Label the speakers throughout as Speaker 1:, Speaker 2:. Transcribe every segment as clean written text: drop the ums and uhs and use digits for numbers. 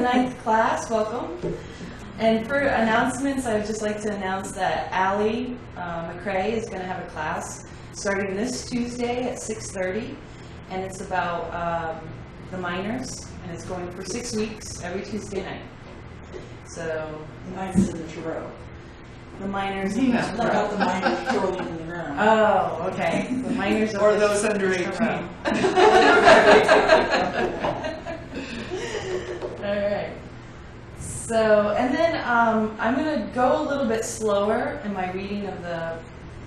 Speaker 1: ninth class. Welcome. And for announcements, I would just like to announce that Allie McCrae is going to have a class starting this Tuesday at 6:30, and it's about the minors, and it's going for 6 weeks, every Tuesday night. So
Speaker 2: The miners in the Tarot.
Speaker 1: the minors,
Speaker 2: Not about the miners trolling in the ground.
Speaker 1: Oh, okay. The minors
Speaker 3: Or those under 18.
Speaker 1: All right. So, and then I'm going to go a little bit slower in my reading of the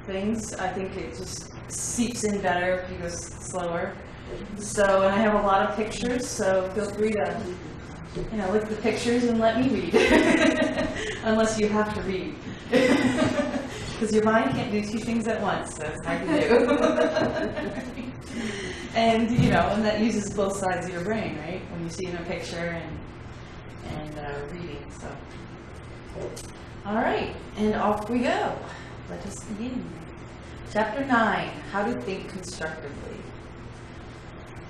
Speaker 1: things. I think it just seeps in better if you go slower. So, and I have a lot of pictures, so feel free to, look at the pictures and let me read. Unless you have to read. Because your mind can't do two things at once, so it's hard to do. And, and that uses both sides of your brain, right? When you see in a picture and reading, so. All right, and off we go. Let us begin. Chapter 9, How to Think Constructively.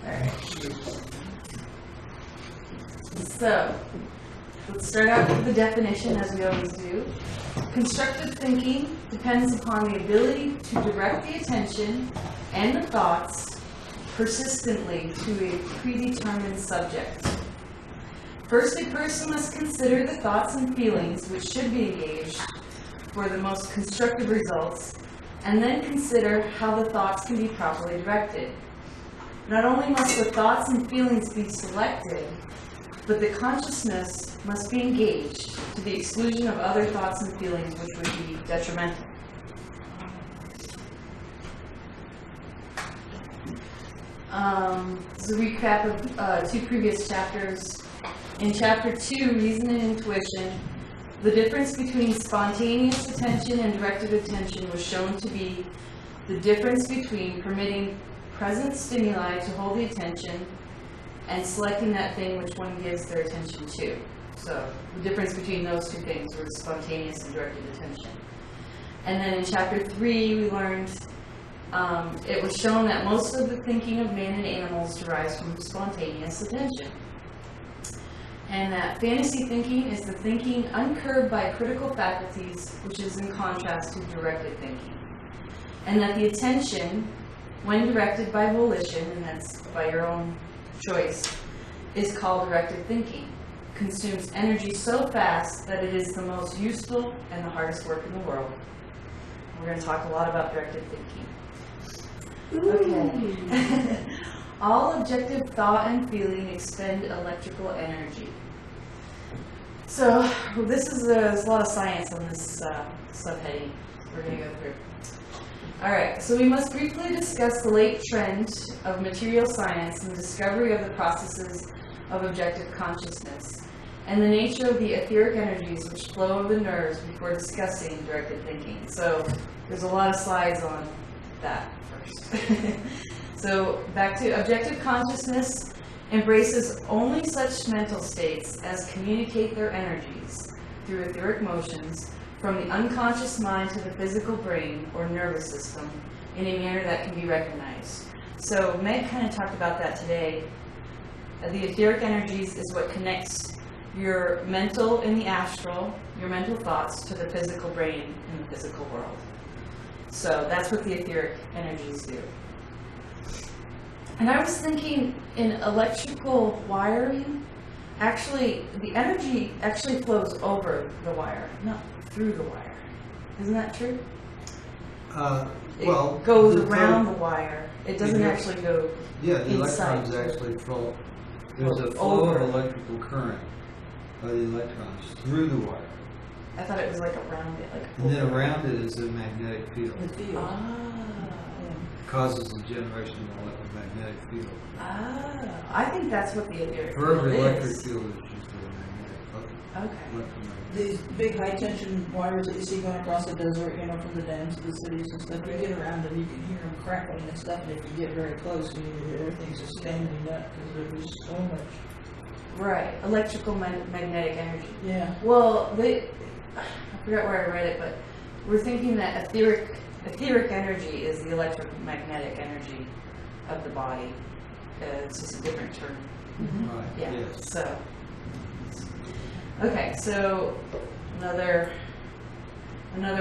Speaker 1: All right. So, let's start out with the definition, as we always do. Constructive thinking depends upon the ability to direct the attention and the thoughts persistently to a predetermined subject. First, a person must consider the thoughts and feelings which should be engaged for the most constructive results, and then consider how the thoughts can be properly directed. Not only must the thoughts and feelings be selected, but the consciousness must be engaged to the exclusion of other thoughts and feelings which would be detrimental. This is a recap of 2 previous chapters. In Chapter 2, Reason and Intuition, the difference between spontaneous attention and directed attention was shown to be the difference between permitting present stimuli to hold the attention and selecting that thing which one gives their attention to. So the difference between those two things was spontaneous and directed attention. And then in Chapter 3, we learned it was shown that most of the thinking of man and animals derives from spontaneous attention. And that fantasy thinking is the thinking uncurbed by critical faculties, which is in contrast to directed thinking. And that the attention, when directed by volition, and that's by your own choice, is called directed thinking. Consumes energy so fast that it is the most useful and the hardest work in the world. We're going to talk a lot about directed thinking. Okay. All objective thought and feeling expend electrical energy. So there's a lot of science on this subheading we're going to go through. All right, so we must briefly discuss the late trend of material science and the discovery of the processes of objective consciousness and the nature of the etheric energies which flow over the nerves before discussing directed thinking. So there's a lot of slides on that first. So back to objective consciousness embraces only such mental states as communicate their energies through etheric motions from the unconscious mind to the physical brain or nervous system in a manner that can be recognized. So Meg kind of talked about that today. The etheric energies is what connects your mental in the astral, your mental thoughts, to the physical brain in the physical world. So that's what the etheric energies do. And I was thinking in electrical wiring, actually, the energy actually flows over the wire, not through the wire. Isn't that true?
Speaker 4: Well,
Speaker 1: it goes around the wire. It doesn't actually go
Speaker 4: yeah, the
Speaker 1: inside.
Speaker 4: electrons actually flow. There's a flow of electrical current by the electrons through the wire.
Speaker 1: I thought it was like around it.
Speaker 4: And then around it is a magnetic field.
Speaker 2: The field.
Speaker 4: Causes the generation of a magnetic field.
Speaker 1: I think that's what the etheric
Speaker 4: For
Speaker 1: field
Speaker 4: every electric
Speaker 1: is.
Speaker 4: field, it's just a magnetic.
Speaker 1: Okay.
Speaker 4: Electromagnetic.
Speaker 2: These big high tension wires that you see going across the desert, from the dams to the cities and stuff, you get around them, you can hear them crackling and stuff, and if you get very close, everything's just standing up because there's so much.
Speaker 1: Right, electrical magnetic energy.
Speaker 2: Yeah.
Speaker 1: Well, I forgot where I read it, but we're thinking that etheric energy is the electromagnetic energy of the body. It's just a different term.
Speaker 4: Right.
Speaker 1: Yeah.
Speaker 4: Yes.
Speaker 1: So Okay, so another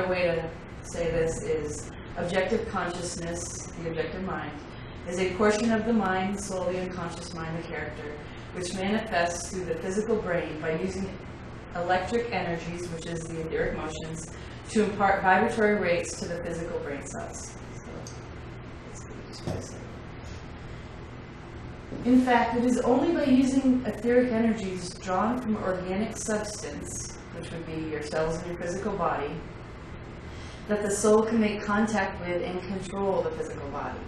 Speaker 1: way to say this is objective consciousness, the objective mind, is a portion of the mind, the soul, the unconscious mind, the character, which manifests through the physical brain by using electric energies, which is the etheric motions, to impart vibratory rates to the physical brain cells. So, that's what I say. In fact, it is only by using etheric energies drawn from organic substance, which would be your cells in your physical body, that the soul can make contact with and control the physical body.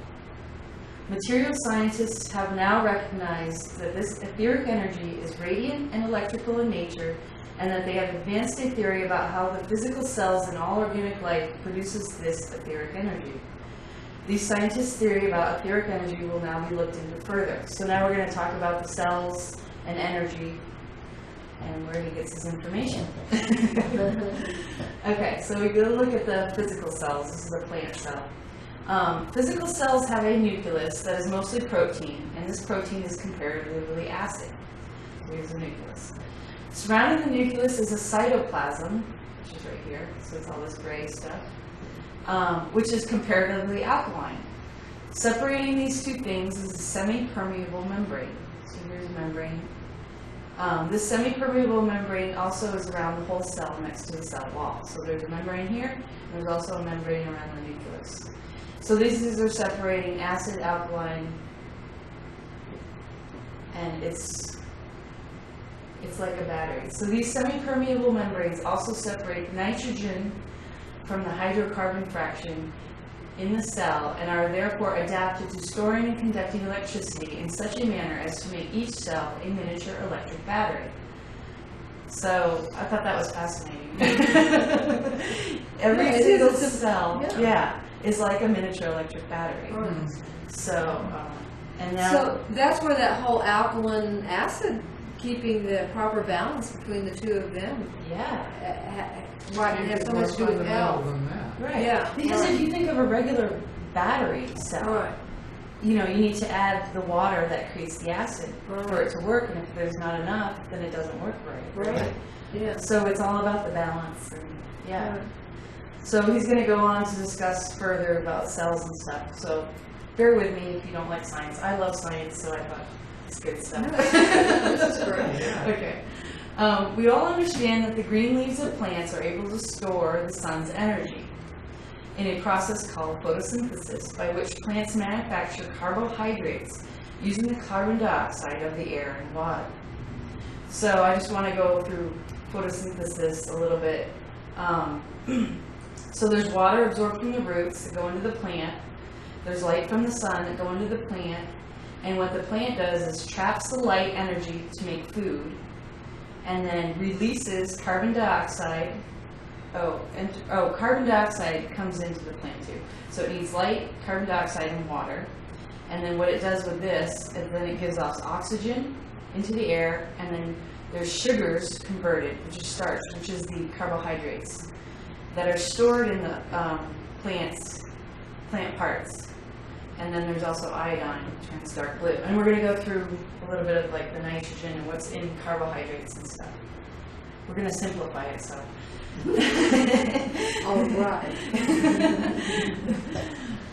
Speaker 1: Material scientists have now recognized that this etheric energy is radiant and electrical in nature, and that they have advanced a theory about how the physical cells in all organic life produces this etheric energy. These scientists' theory about etheric energy will now be looked into further. So now we're going to talk about the cells and energy and where he gets his information. Okay, so we go look at the physical cells. This is a plant cell. Physical cells have a nucleus that is mostly protein, and this protein is comparatively acid. So here's the nucleus. Surrounding the nucleus is a cytoplasm, which is right here, so it's all this gray stuff, which is comparatively alkaline. Separating these two things is a semi-permeable membrane. So here's a membrane. This semi-permeable membrane also is around the whole cell next to the cell wall. So there's a membrane here, and there's also a membrane around the nucleus. So these are separating acid, alkaline, and it's like a battery. So these semi-permeable membranes also separate nitrogen from the hydrocarbon fraction in the cell and are therefore adapted to storing and conducting electricity in such a manner as to make each cell a miniature electric battery. So I thought that was fascinating. Every single cell, is like a miniature electric battery. So, and now.
Speaker 3: So that's where that whole alkaline acid, keeping the proper balance between the two of them.
Speaker 1: Yeah.
Speaker 3: Why did it have so much to do with health?
Speaker 1: Right.
Speaker 3: Yeah.
Speaker 1: Because if you think of a regular battery cell,
Speaker 3: Right.
Speaker 1: you need to add the water that creates the acid for it to work, and if there's not enough, then it doesn't work right.
Speaker 3: Right. Yeah.
Speaker 1: So it's all about the balance. And, So he's going to go on to discuss further about cells and stuff. So bear with me if you don't like science. I love science, so I thought it's good stuff.
Speaker 3: This is great.
Speaker 1: Okay. We all understand that the green leaves of plants are able to store the sun's energy in a process called photosynthesis, by which plants manufacture carbohydrates using the carbon dioxide of the air and water. So I just want to go through photosynthesis a little bit. So there's water absorbed from the roots that go into the plant. There's light from the sun that go into the plant. And what the plant does is traps the light energy to make food, and then releases carbon dioxide. Carbon dioxide comes into the plant too. So it needs light, carbon dioxide, and water. And then what it does with this is then it gives off oxygen into the air, and then there's sugars converted, which is starch, which is the carbohydrates that are stored in the plant parts. And then there's also iodine, which turns dark blue. And we're going to go through a little bit of like the nitrogen and what's in carbohydrates and stuff. We're going to simplify it, so.
Speaker 3: All right.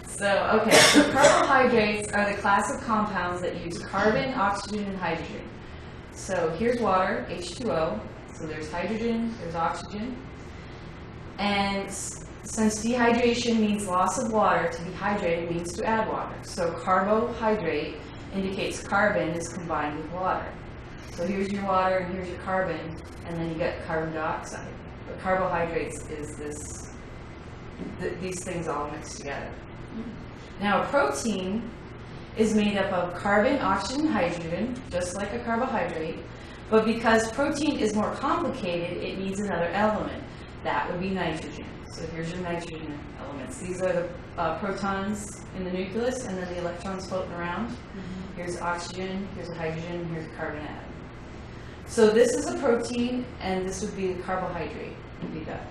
Speaker 1: So carbohydrates are the class of compounds that use carbon, oxygen, and hydrogen. So here's water, H2O. So there's hydrogen, there's oxygen. And since dehydration means loss of water, to dehydrate means to add water. So carbohydrate indicates carbon is combined with water. So here's your water and here's your carbon, and then you get carbon dioxide. But carbohydrates is these things all mixed together. Now a protein is made up of carbon, oxygen, and hydrogen, just like a carbohydrate. But because protein is more complicated, it needs another element. That would be nitrogen. So here's your nitrogen elements. These are the protons in the nucleus, and then the electrons floating around. Here's oxygen, here's a hydrogen, here's a carbon atom. So this is a protein, and this would be the carbohydrate. Would be that.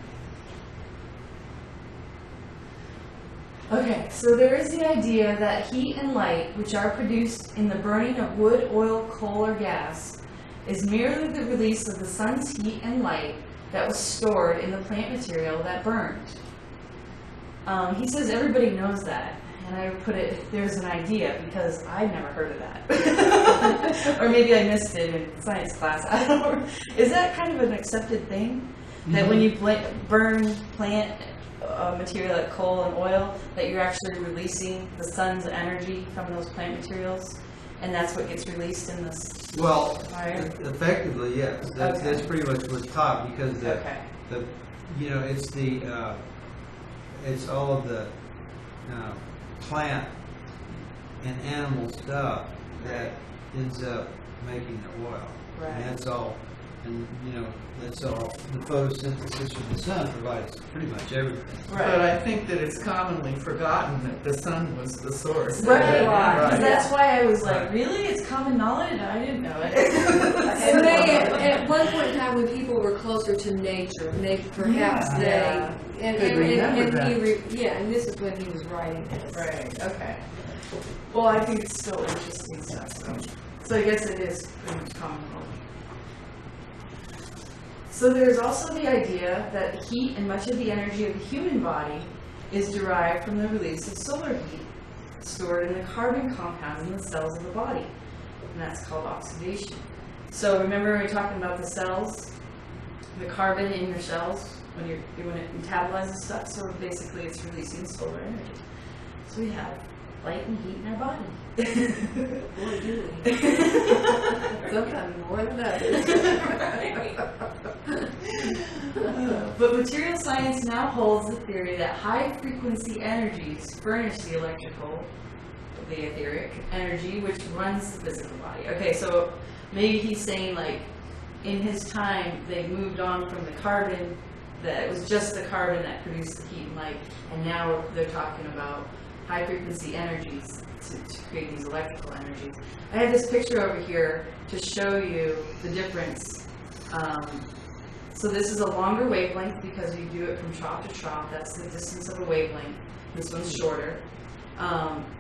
Speaker 1: Okay, so there is the idea that heat and light, which are produced in the burning of wood, oil, coal, or gas, is merely the release of the sun's heat and light that was stored in the plant material that burned. He says everybody knows that, and I put it, there's an idea, because I'd never heard of that. Or maybe I missed it in science class. I don't know. Is that kind of an accepted thing? That when you burn plant material like coal and oil, that you're actually releasing the sun's energy from those plant materials, and that's what gets released in this
Speaker 4: Well,
Speaker 1: fire?
Speaker 4: effectively, yes. That's pretty much what's taught, because
Speaker 1: Okay.
Speaker 4: it's all of the plant and animal stuff that ends up making the oil.
Speaker 1: Right.
Speaker 4: And that's all. And that's all. The photosynthesis from the sun provides pretty much everything.
Speaker 5: But I think that it's commonly forgotten that the sun was the source.
Speaker 1: Right,
Speaker 5: Right.
Speaker 1: because that's why I was like, really? It's common knowledge? I didn't know it.
Speaker 3: And at one point in time, when people were closer to nature, perhaps
Speaker 1: Yeah.
Speaker 3: and
Speaker 5: Could remember
Speaker 3: and this is when he was writing this.
Speaker 1: Right, okay. Well, I think it's still interesting stuff, so I guess it is pretty much common knowledge. So there's also the idea that heat and much of the energy of the human body is derived from the release of solar heat stored in the carbon compounds in the cells of the body, and that's called oxidation. So remember we were talking about the cells, the carbon in your cells when it metabolizes stuff. So basically, it's releasing solar energy. So we have light and heat in our body.
Speaker 3: Boy, do we. Sometimes more than others.
Speaker 1: But material science now holds the theory that high-frequency energies furnish the electrical, the etheric energy, which runs the physical body. Okay, so maybe he's saying, like, in his time, they moved on from the carbon, that it was just the carbon that produced the heat and light, and now they're talking about high-frequency energies to create these electrical energies. I have this picture over here to show you the difference. So this is a longer wavelength because you do it from trough to trough. That's the distance of a wavelength. This one's shorter.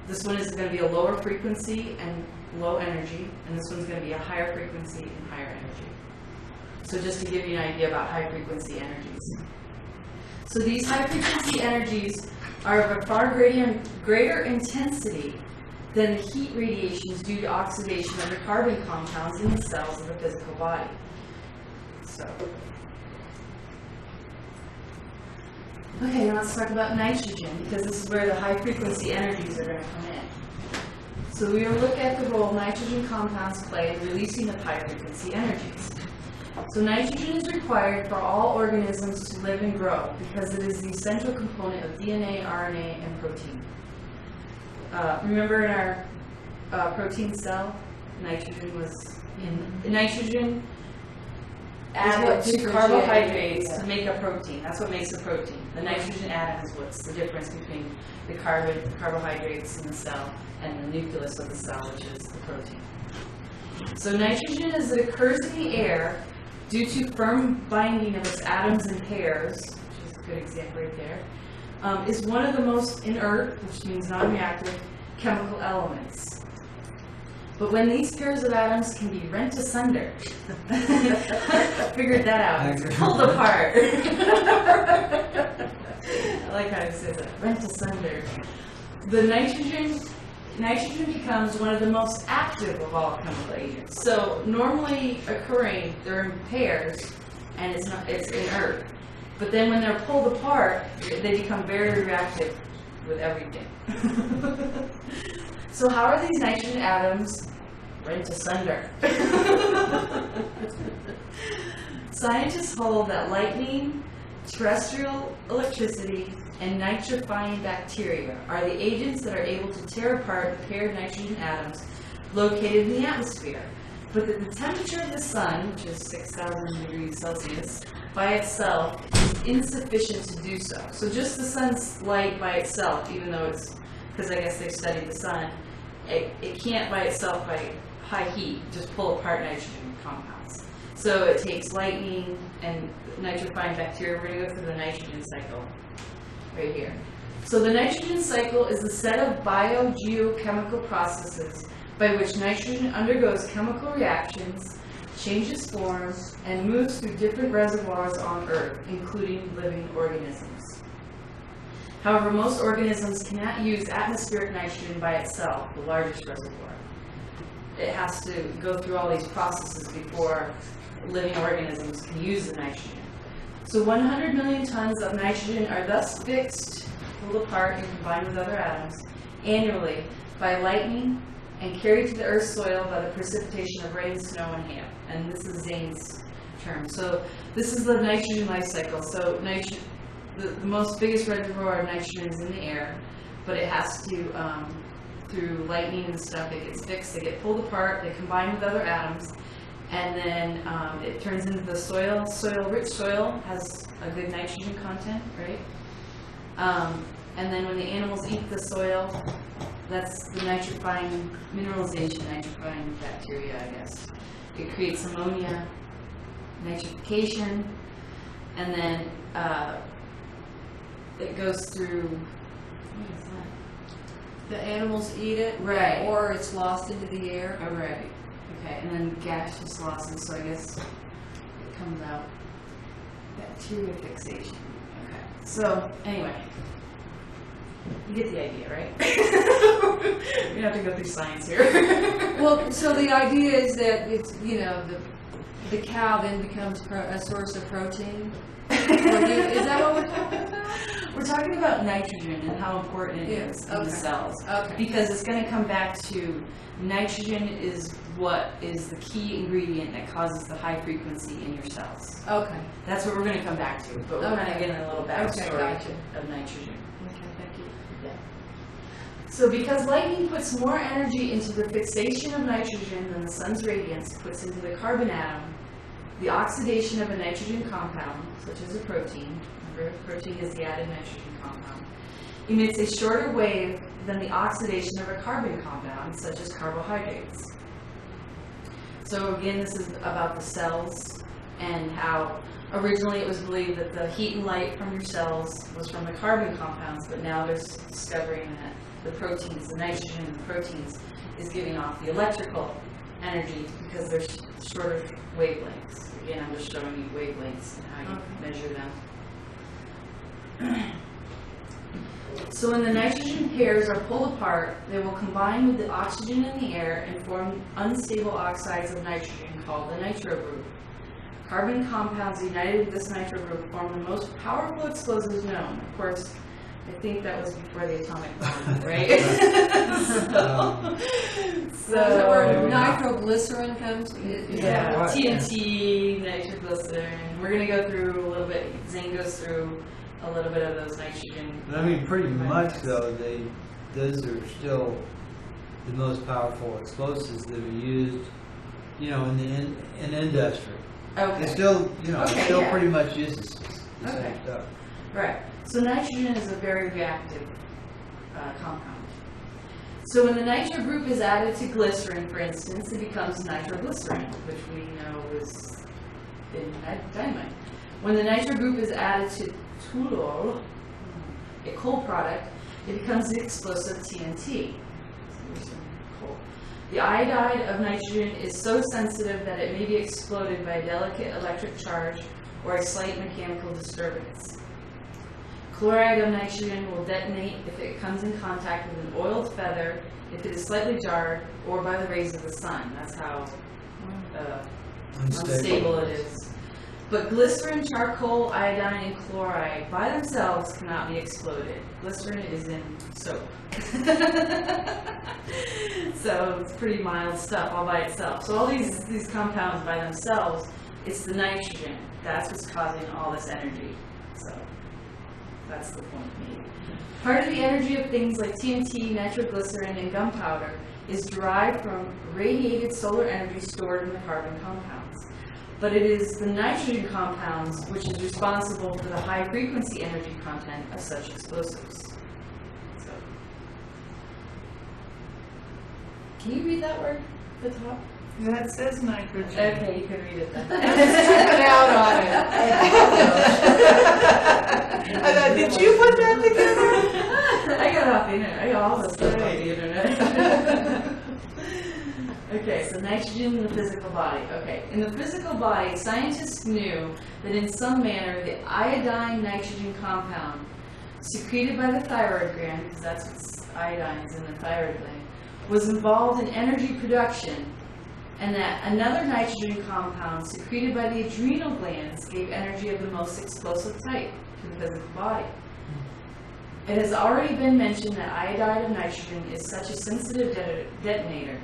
Speaker 1: This one is going to be a lower frequency and low energy, and this one's going to be a higher frequency and higher energy. So just to give you an idea about high frequency energies. So these high frequency energies are of a far greater intensity than the heat radiations due to oxidation of the carbon compounds in the cells of the physical body. So, okay, now let's talk about nitrogen, because this is where the high frequency energies are going to come in. So we will look at the role nitrogen compounds play in releasing of high frequency energies. So nitrogen is required for all organisms to live and grow because it is the essential component of DNA, RNA, and protein. Remember in our protein cell, nitrogen was in nitrogen added to carbohydrates to make a protein. That's what makes a protein. The nitrogen atom is what's the difference between the carbohydrates in the cell and the nucleus of the cell, which is the protein. So nitrogen, as it occurs in the air due to firm binding of its atoms and pairs, which is a good example right there, is one of the most inert, which means non-reactive, chemical elements. But when these pairs of atoms can be rent asunder, figured that out, it's pulled apart. I like how it says that, rent asunder. The nitrogen becomes one of the most active of all chemical agents. So normally occurring, they're in pairs, and it's inert. But then when they're pulled apart, they become very reactive with everything. So how are these nitrogen atoms rent asunder? Scientists hold that lightning, terrestrial electricity, and nitrifying bacteria are the agents that are able to tear apart the paired nitrogen atoms located in the atmosphere, but that the temperature of the sun, which is 6,000 degrees Celsius, by itself is insufficient to do so. So just the sun's light by itself, even though it's, because I guess they've studied the sun, it can't by itself, by high heat, just pull apart nitrogen compounds. So it takes lightning and nitrifying bacteria. We're going to go through the nitrogen cycle right here. So the nitrogen cycle is a set of biogeochemical processes by which nitrogen undergoes chemical reactions changes form, and moves through different reservoirs on Earth, including living organisms. However, most organisms cannot use atmospheric nitrogen by itself, the largest reservoir. It has to go through all these processes before living organisms can use the nitrogen. So 100 million tons of nitrogen are thus fixed, pulled apart, and combined with other atoms annually by lightning and carried to the Earth's soil by the precipitation of rain, snow, and hail. And this is Zane's term. So this is the nitrogen life cycle. So the most biggest reservoir of nitrogen is in the air, but it has to, through lightning and stuff, it gets fixed, they get pulled apart, they combine with other atoms, and then it turns into the soil. Rich soil has a good nitrogen content, right? And then when the animals eat the soil, that's the nitrifying mineralization, nitrifying bacteria, I guess. It creates ammonia, nitrification, and then it goes through, what is that?
Speaker 3: The animals eat it,
Speaker 1: Right.
Speaker 3: or it's lost into the air.
Speaker 1: Oh, right. Okay, and then gaseous losses, so I guess it comes out. Bacteria fixation. Okay, so anyway, you get the idea, right? We have to go through science here.
Speaker 3: Well, so the idea is that it's, you know, the cow then becomes a source of protein. Is that what we're talking about?
Speaker 1: We're talking about nitrogen and how important it is in the cells.
Speaker 3: Okay.
Speaker 1: Because it's going to come back to nitrogen is what is the key ingredient that causes the high frequency in your cells.
Speaker 3: Okay.
Speaker 1: That's what we're going to come back to, but we're going to get in a little backstory
Speaker 3: gotcha.
Speaker 1: of nitrogen.
Speaker 3: Okay, thank you.
Speaker 1: Yeah. So because lightning puts more energy into the fixation of nitrogen than the sun's radiance puts into the carbon atom, the oxidation of a nitrogen compound, such as a protein, remember protein is the added nitrogen compound, emits a shorter wave than the oxidation of a carbon compound, such as carbohydrates. So again, this is about the cells and how originally it was believed that the heat and light from your cells was from the carbon compounds, but now they're discovering that the proteins, the nitrogen in the proteins, is giving off the electrical energy because they're shorter wavelengths. Again, I'm just showing you wavelengths and how you measure them. So when the nitrogen pairs are pulled apart, they will combine with the oxygen in the air and form unstable oxides of nitrogen called the nitro group. Carbon compounds united with this nitro group form the most powerful explosives known. Of course, I think that was before the atomic bomb, right?
Speaker 3: So is that where nitroglycerin comes?
Speaker 1: Yeah,
Speaker 4: What?
Speaker 1: TNT, nitroglycerin. We're going to go through a little bit. Zane goes through a little bit of those nitrogen.
Speaker 4: I mean, pretty much though, those are still the most powerful explosives that are used, you know, in industry.
Speaker 1: Okay.
Speaker 4: It still, you know,
Speaker 1: Okay,
Speaker 4: it still
Speaker 1: yeah.
Speaker 4: pretty much uses the
Speaker 1: Okay.
Speaker 4: same stuff.
Speaker 1: Right. So nitrogen is a very reactive compound. So when the nitro group is added to glycerin, for instance, it becomes nitroglycerin, which we know is in dynamite. When the nitro group is added to toluol, a coal product, it becomes the explosive TNT. So here's some coal. The iodide of nitrogen is so sensitive that it may be exploded by a delicate electric charge or a slight mechanical disturbance. Chloride of nitrogen will detonate if it comes in contact with an oiled feather, if it is slightly jarred, or by the rays of the sun. That's how unstable it is. But glycerin, charcoal, iodine, and chloride by themselves cannot be exploded. Glycerin is in soap. So it's pretty mild stuff all by itself. So all these compounds by themselves, it's the nitrogen. That's what's causing all this energy. So that's the point made. Part of the energy of things like TNT, nitroglycerin, and gunpowder is derived from radiated solar energy stored in the carbon compounds. But it is the nitrogen compounds which is responsible for the high frequency energy content of such explosives. So, can you read that word at the top?
Speaker 5: That says nitrogen.
Speaker 1: Okay, you can read it then.
Speaker 3: Check out on it.
Speaker 5: I thought, did you put that together?
Speaker 1: I got it off the internet. I got all this stuff off the internet. Okay, so nitrogen in the physical body. Okay, in the physical body, scientists knew that in some manner the iodine nitrogen compound secreted by the thyroid gland, because that's what iodine is in the thyroid gland, was involved in energy production, and that another nitrogen compound secreted by the adrenal glands gave energy of the most explosive type to the physical body. It has already been mentioned that iodide of nitrogen is such a sensitive detonator.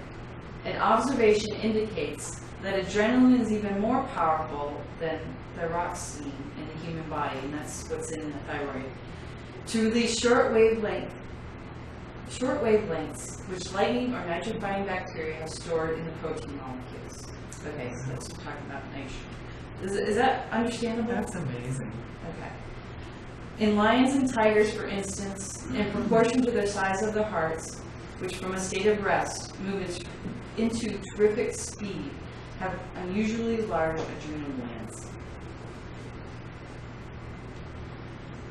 Speaker 1: An observation indicates that adrenaline is even more powerful than thyroxine in the human body, and that's what's in the thyroid, to release short wavelengths, which lightning or nitrifying bacteria have stored in the protein molecules. Okay, so let's talk about nitrogen. Is that understandable?
Speaker 5: That's amazing.
Speaker 1: Okay. In lions and tigers, for instance, in proportion to their size of their hearts, which from a state of rest move into terrific speed, have unusually large adrenal glands.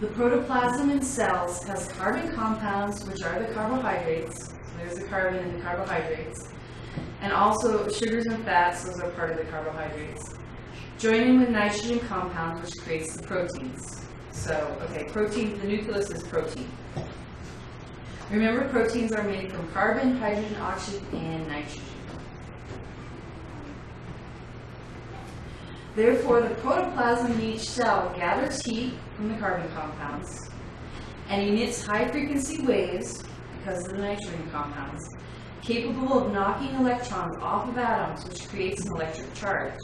Speaker 1: The protoplasm in cells has carbon compounds, which are the carbohydrates. So there's the carbon in the carbohydrates. And also sugars and fats, those are part of the carbohydrates. Joining with nitrogen compounds, which creates the proteins. So, okay, protein, the nucleus is protein. Remember, proteins are made from carbon, hydrogen, oxygen, and nitrogen. Therefore, the protoplasm in each cell gathers heat from the carbon compounds and emits high-frequency waves, because of the nitrogen compounds, capable of knocking electrons off of atoms, which creates an electric charge.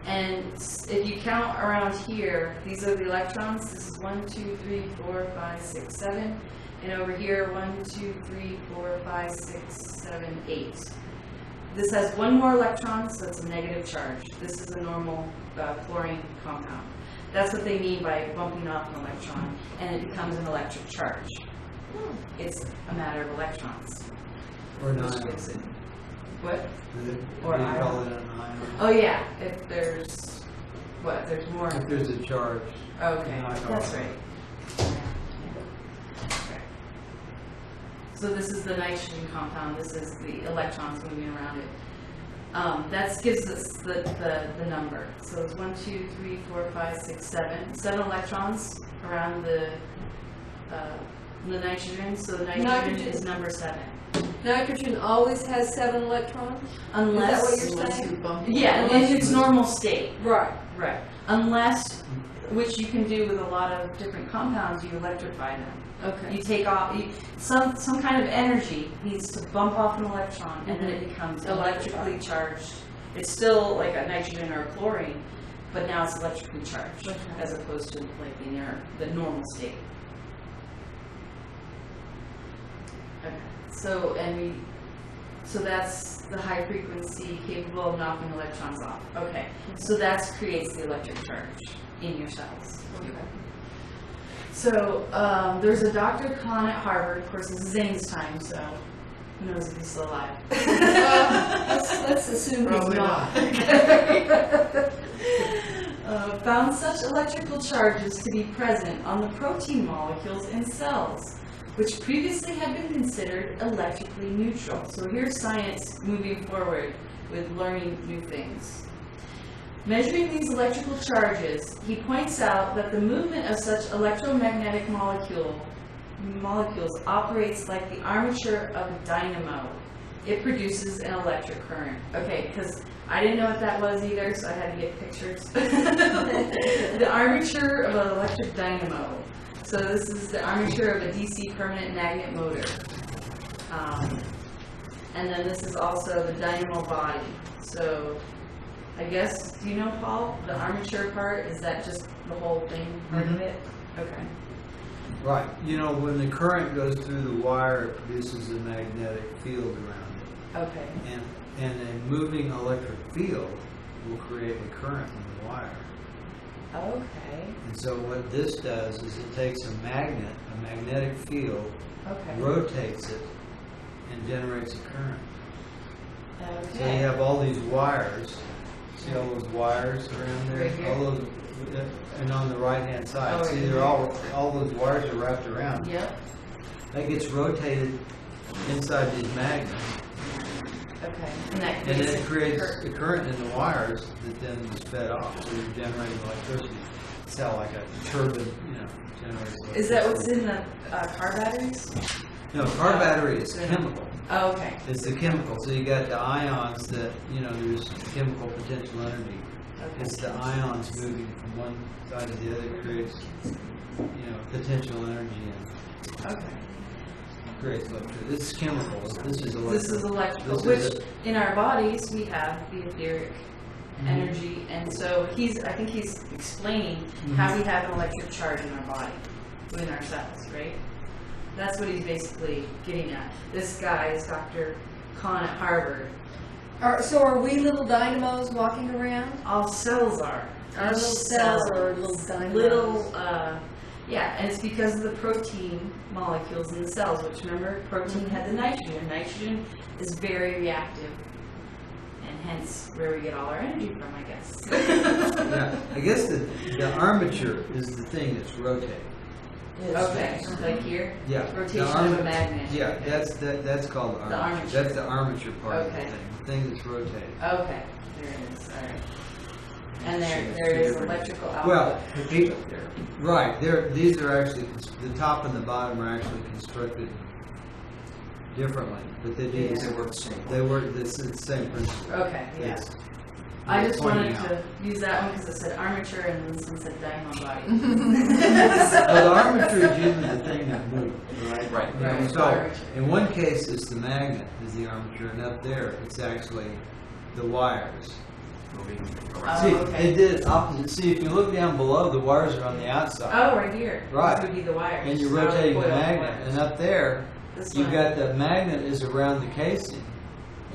Speaker 1: And if you count around here, these are the electrons. This is 1, 2, 3, 4, 5, 6, 7. And over here, 1, 2, 3, 4, 5, 6, 7, 8. This has one more electron, so it's a negative charge. This is a normal chlorine compound. That's what they mean by bumping off an electron, and it becomes an electric charge. It's a matter of electrons.
Speaker 4: Or an
Speaker 1: Which
Speaker 4: ion.
Speaker 1: gives it- What?
Speaker 4: Or
Speaker 1: Or
Speaker 4: you
Speaker 1: ion.
Speaker 4: call it an ion.
Speaker 1: Oh yeah, if there's, what, there's more.
Speaker 4: If there's a charge.
Speaker 1: Okay,
Speaker 4: an ion.
Speaker 1: that's right. Okay. So this is the nitrogen compound, this is the electrons moving around it. That gives us the number. So it's 1, 2, 3, 4, 5, 6, 7. 7 electrons around the nitrogen, so the nitrogen is number 7.
Speaker 3: Nitrogen always has 7 electrons?
Speaker 1: Unless,
Speaker 3: what you're
Speaker 5: Unless
Speaker 3: saying?
Speaker 5: you bump.
Speaker 1: yeah, in its normal state.
Speaker 3: Right.
Speaker 1: Right. Unless, which you can do with a lot of different compounds, you electrify them.
Speaker 3: Okay.
Speaker 1: You take off, some kind of energy needs to bump off an electron, and then it becomes electrically charged. It's still like a nitrogen or a chlorine, but now it's electrically charged,
Speaker 3: Okay.
Speaker 1: as opposed to like in the normal state. Okay. So that's the high frequency capable of knocking electrons off. Okay. So that creates the electric charge in your cells.
Speaker 3: Okay.
Speaker 1: So there's a Dr. Kahn at Harvard. Of course, this is Zane's time, so who knows if he's still alive.
Speaker 3: Let's assume he's
Speaker 5: Probably
Speaker 3: not.
Speaker 1: Found such electrical charges to be present on the protein molecules in cells, which previously had been considered electrically neutral. So here's science moving forward with learning new things. Measuring these electrical charges, he points out that the movement of such electromagnetic molecules operates like the armature of a dynamo. It produces an electric current. Okay, because I didn't know what that was either, so I had to get pictures. The armature of an electric dynamo. So this is the armature of a DC permanent magnet motor. And then this is also the dynamo body. So I guess, do you know, Paul, the armature part, is that just the whole thing, part of it? Okay.
Speaker 4: Right. You know, when the current goes through the wire, it produces a magnetic field around it.
Speaker 1: Okay.
Speaker 4: And a moving electric field will create a current in the wire.
Speaker 1: Okay.
Speaker 4: And so what this does is it takes a magnetic field,
Speaker 1: Okay.
Speaker 4: rotates it, and generates a current.
Speaker 1: Okay.
Speaker 4: So you have all these wires. See all those wires around there?
Speaker 1: Right here.
Speaker 4: All those, and on the right-hand side.
Speaker 1: Oh,
Speaker 4: See,
Speaker 1: right
Speaker 4: they're
Speaker 1: here.
Speaker 4: all those wires are wrapped around.
Speaker 1: Yep.
Speaker 4: That gets rotated inside these magnets,
Speaker 1: Okay. And that
Speaker 4: And then
Speaker 1: creates
Speaker 4: it creates a current in the wires that then is fed off, so you're generating electricity. It's how like a turbine, generates electricity.
Speaker 1: Is that what's in the car batteries?
Speaker 4: No, car battery is chemical.
Speaker 1: Oh, okay.
Speaker 4: It's the chemical. So you got the ions that, there's chemical potential energy.
Speaker 1: Okay.
Speaker 4: It's the ions moving from one side to the other creates, potential energy and
Speaker 1: Okay.
Speaker 4: creates electricity. This is chemical. This is electrical.
Speaker 1: This is electrical,
Speaker 4: This
Speaker 1: which
Speaker 4: is
Speaker 1: in our bodies we have the etheric energy, and so I think he's explaining how we have an electric charge in our body, within our cells, right? That's what he's basically getting at. This guy is Dr. Kahn at Harvard.
Speaker 3: So are we little dynamos walking around?
Speaker 1: All cells are.
Speaker 3: Our little cells are little dynamos.
Speaker 1: Little, and it's because of the protein molecules in the cells, which remember, protein had the nitrogen. Nitrogen is very reactive, and hence where we get all our energy from, I guess.
Speaker 4: Yeah, I guess the armature is the thing that's rotating.
Speaker 1: Okay, like here?
Speaker 4: Yeah.
Speaker 1: Rotation
Speaker 4: the
Speaker 1: of a magnet.
Speaker 4: Yeah, that's called the armature.
Speaker 1: armature.
Speaker 4: That's the armature part of
Speaker 1: Okay.
Speaker 4: the thing that's rotating.
Speaker 1: Okay, there it is, all right. And there is electrical output.
Speaker 4: Well, right. These are actually, the top and the bottom are actually constructed differently, but they do.
Speaker 2: They work the same.
Speaker 4: They work. It's the same principle.
Speaker 1: Okay, yeah.
Speaker 4: It's-
Speaker 1: I just
Speaker 4: pointing
Speaker 1: wanted to use that one because it said armature and then this one said dynamo body.
Speaker 4: Well, the armature is usually the thing that moves, right?
Speaker 2: Right.
Speaker 4: You know,
Speaker 1: Right.
Speaker 4: so,
Speaker 1: Armature.
Speaker 4: in one case, it's the magnet is the armature, and up there, it's actually the wires.
Speaker 1: Oh,
Speaker 4: See,
Speaker 1: okay.
Speaker 4: they did it opposite. See, if you look down below, the wires are on the outside.
Speaker 1: Oh, right here.
Speaker 4: Right.
Speaker 1: This would be the wires.
Speaker 4: And you're
Speaker 1: So
Speaker 4: rotating the
Speaker 1: coil
Speaker 4: magnet,
Speaker 1: wires.
Speaker 4: and up there,
Speaker 1: This
Speaker 4: you've
Speaker 1: one.
Speaker 4: got the magnet is around the casing,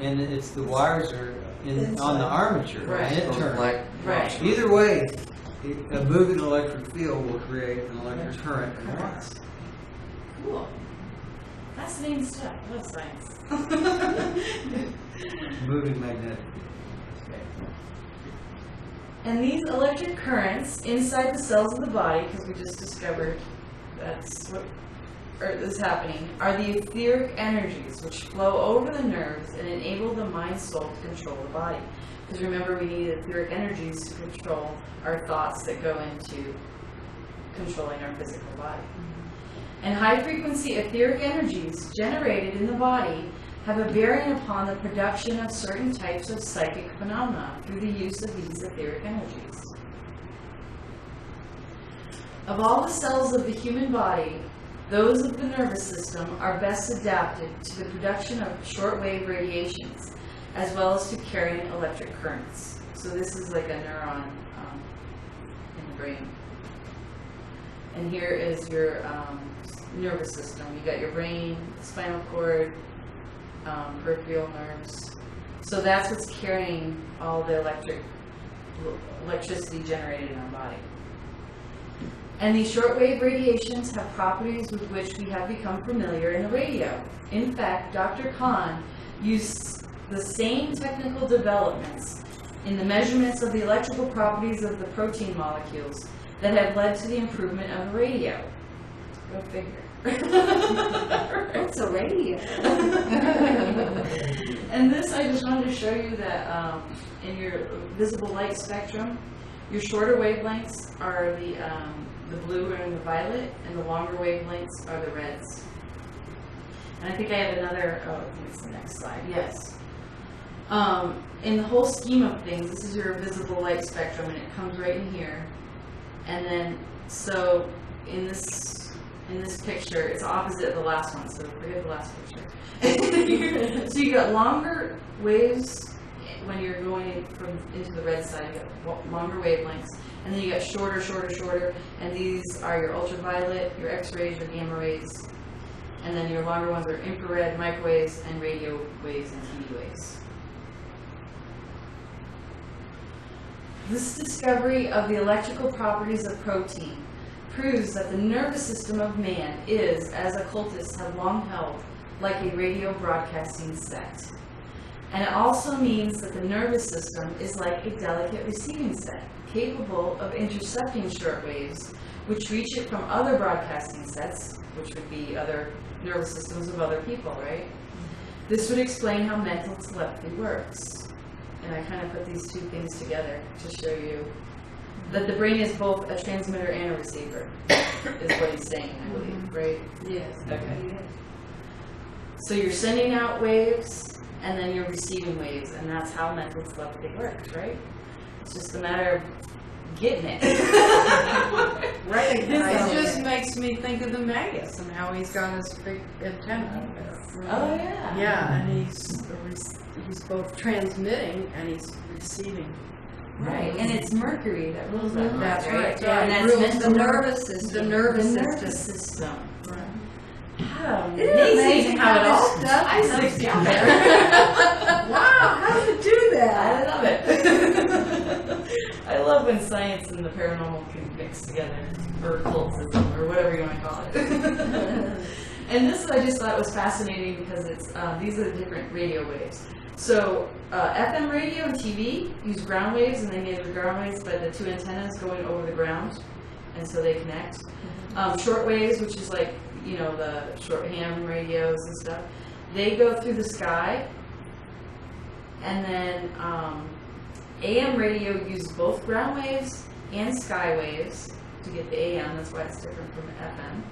Speaker 4: and it's the wires are on the armature,
Speaker 1: Right.
Speaker 4: and it turns.
Speaker 1: Right.
Speaker 4: Either way, a moving electric field will create an electric current in the wire.
Speaker 1: Cool. Fascinating stuff. I love science.
Speaker 4: Moving magnetic.
Speaker 1: And these electric currents inside the cells of the body, because we just discovered that's what is happening, are the etheric energies which flow over the nerves and enable the mind soul to control the body. Because remember, we need etheric energies to control our thoughts that go into controlling our physical body. And high frequency etheric energies generated in the body have a bearing upon the production of certain types of psychic phenomena through the use of these etheric energies. Of all the cells of the human body, those of the nervous system are best adapted to the production of shortwave radiations, as well as to carrying electric currents. So this is like a neuron in the brain. And here is your nervous system. You got your brain, spinal cord, peripheral nerves. So that's what's carrying all the electricity generated in our body. And these shortwave radiations have properties with which we have become familiar in the radio. In fact, Dr. Kahn used the same technical developments in the measurements of the electrical properties of the protein molecules that have led to the improvement of the radio. Go figure.
Speaker 3: What's a radio?
Speaker 1: And this, I just wanted to show you that in your visible light spectrum, your shorter wavelengths are the blue and the violet, and the longer wavelengths are the reds. And I think I have another, I think it's the next slide, yes. In the whole scheme of things, this is your visible light spectrum, and it comes right in here. And then, so in this picture, it's opposite of the last one, so forget the last picture. So you got longer waves when you're going into the red side, you got longer wavelengths, and then you got shorter, and these are your ultraviolet, your X-rays, your gamma rays, and then your longer ones are infrared, microwaves, and radio waves and TV waves. This discovery of the electrical properties of protein proves that the nervous system of man is, as occultists have long held, like a radio broadcasting set. And it also means that the nervous system is like a delicate receiving set, capable of intercepting short waves, which reach it from other broadcasting sets, which would be other nervous systems of other people, right? This would explain how mental telepathy works. And I kind of put these two things together to show you that the brain is both a transmitter and a receiver, is what he's saying, I believe, right?
Speaker 3: Yes.
Speaker 1: Okay. So you're sending out waves, and then you're receiving waves, and that's how mental telepathy works, right? It's just a matter of getting it.
Speaker 3: Right.
Speaker 1: It
Speaker 3: just makes me think of the Magus and how he's got his big antenna up there.
Speaker 1: Oh, yeah.
Speaker 3: Yeah, and he's both transmitting and he's receiving.
Speaker 1: Right, and it's Mercury that rules that.
Speaker 3: Mhm. That's right.
Speaker 1: Yeah, and
Speaker 3: It
Speaker 1: that's
Speaker 3: rules
Speaker 1: mental
Speaker 3: the nervous system.
Speaker 1: The nervous system.
Speaker 3: Right.
Speaker 1: How
Speaker 3: Isn't it
Speaker 1: amazing how it all
Speaker 3: stuff
Speaker 1: ties
Speaker 3: comes
Speaker 1: together.
Speaker 3: Wow, how did it do that?
Speaker 1: I love it. I love when science and the paranormal can mix together, or occultism, or whatever you want to call it. And this I just thought was fascinating because it's these are the different radio waves. So FM radio and TV use ground waves, and they measure ground waves by the two antennas going over the ground, and so they connect. Short waves, which is like, you know, the short ham radios and stuff, they go through the sky. And then AM radio uses both ground waves and sky waves to get the AM. That's why it's different from FM.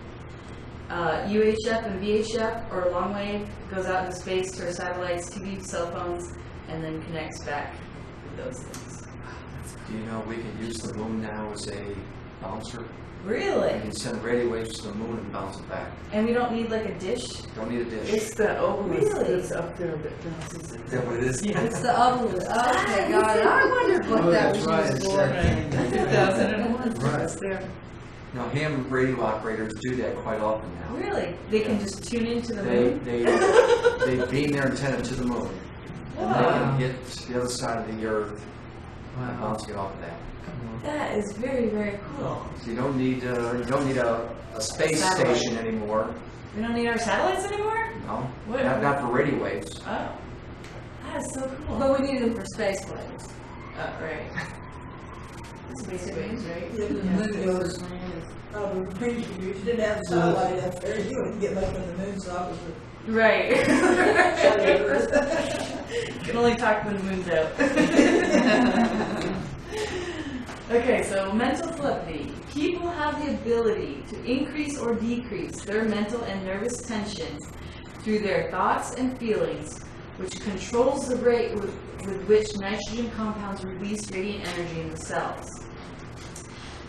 Speaker 1: UHF and VHF, or long wave, goes out into space to our satellites, TV, cell phones, and then connects back with those things.
Speaker 6: Do you know we can use the moon now as a bouncer? We
Speaker 1: Really?
Speaker 6: can send radio waves to the moon and bounce it back.
Speaker 1: And we don't need like a dish?
Speaker 6: Don't need a dish.
Speaker 5: It's the obelisk
Speaker 1: Really?
Speaker 5: that's up there that bounces it.
Speaker 6: Is that what it is?
Speaker 3: It's the obelisk. Okay, got it. I wondered what
Speaker 4: Oh,
Speaker 3: that
Speaker 4: that's
Speaker 3: was
Speaker 4: right,
Speaker 3: used
Speaker 4: it's
Speaker 3: for.
Speaker 4: that thing that-
Speaker 5: 2001.
Speaker 4: Right.
Speaker 5: It's there.
Speaker 6: Now, ham radio operators do that quite often now.
Speaker 1: Really? They can just tune into the
Speaker 6: They,
Speaker 1: moon?
Speaker 6: they beam their antenna to the moon. And they
Speaker 1: Wow.
Speaker 6: can get to the other side of the earth and
Speaker 4: Wow.
Speaker 6: bounce it off of that.
Speaker 1: That is very, very cool.
Speaker 6: So you don't need a space
Speaker 1: Satellite.
Speaker 6: station anymore.
Speaker 1: We don't need our satellites anymore?
Speaker 6: No,
Speaker 1: What?
Speaker 6: not for radio waves.
Speaker 1: Oh. That is so cool.
Speaker 3: But we need them for space flights.
Speaker 1: Right. Space waves, right?
Speaker 2: Yeah, the moon goes, the previous years, you didn't have a satellite up there, you wouldn't get much when the moon's opposite.
Speaker 1: Right.
Speaker 2: side of the earth.
Speaker 1: Can only talk when the moon's out. Okay, so mental telepathy. People have the ability to increase or decrease their mental and nervous tension through their thoughts and feelings, which controls the rate with which nitrogen compounds release radiant energy in the cells.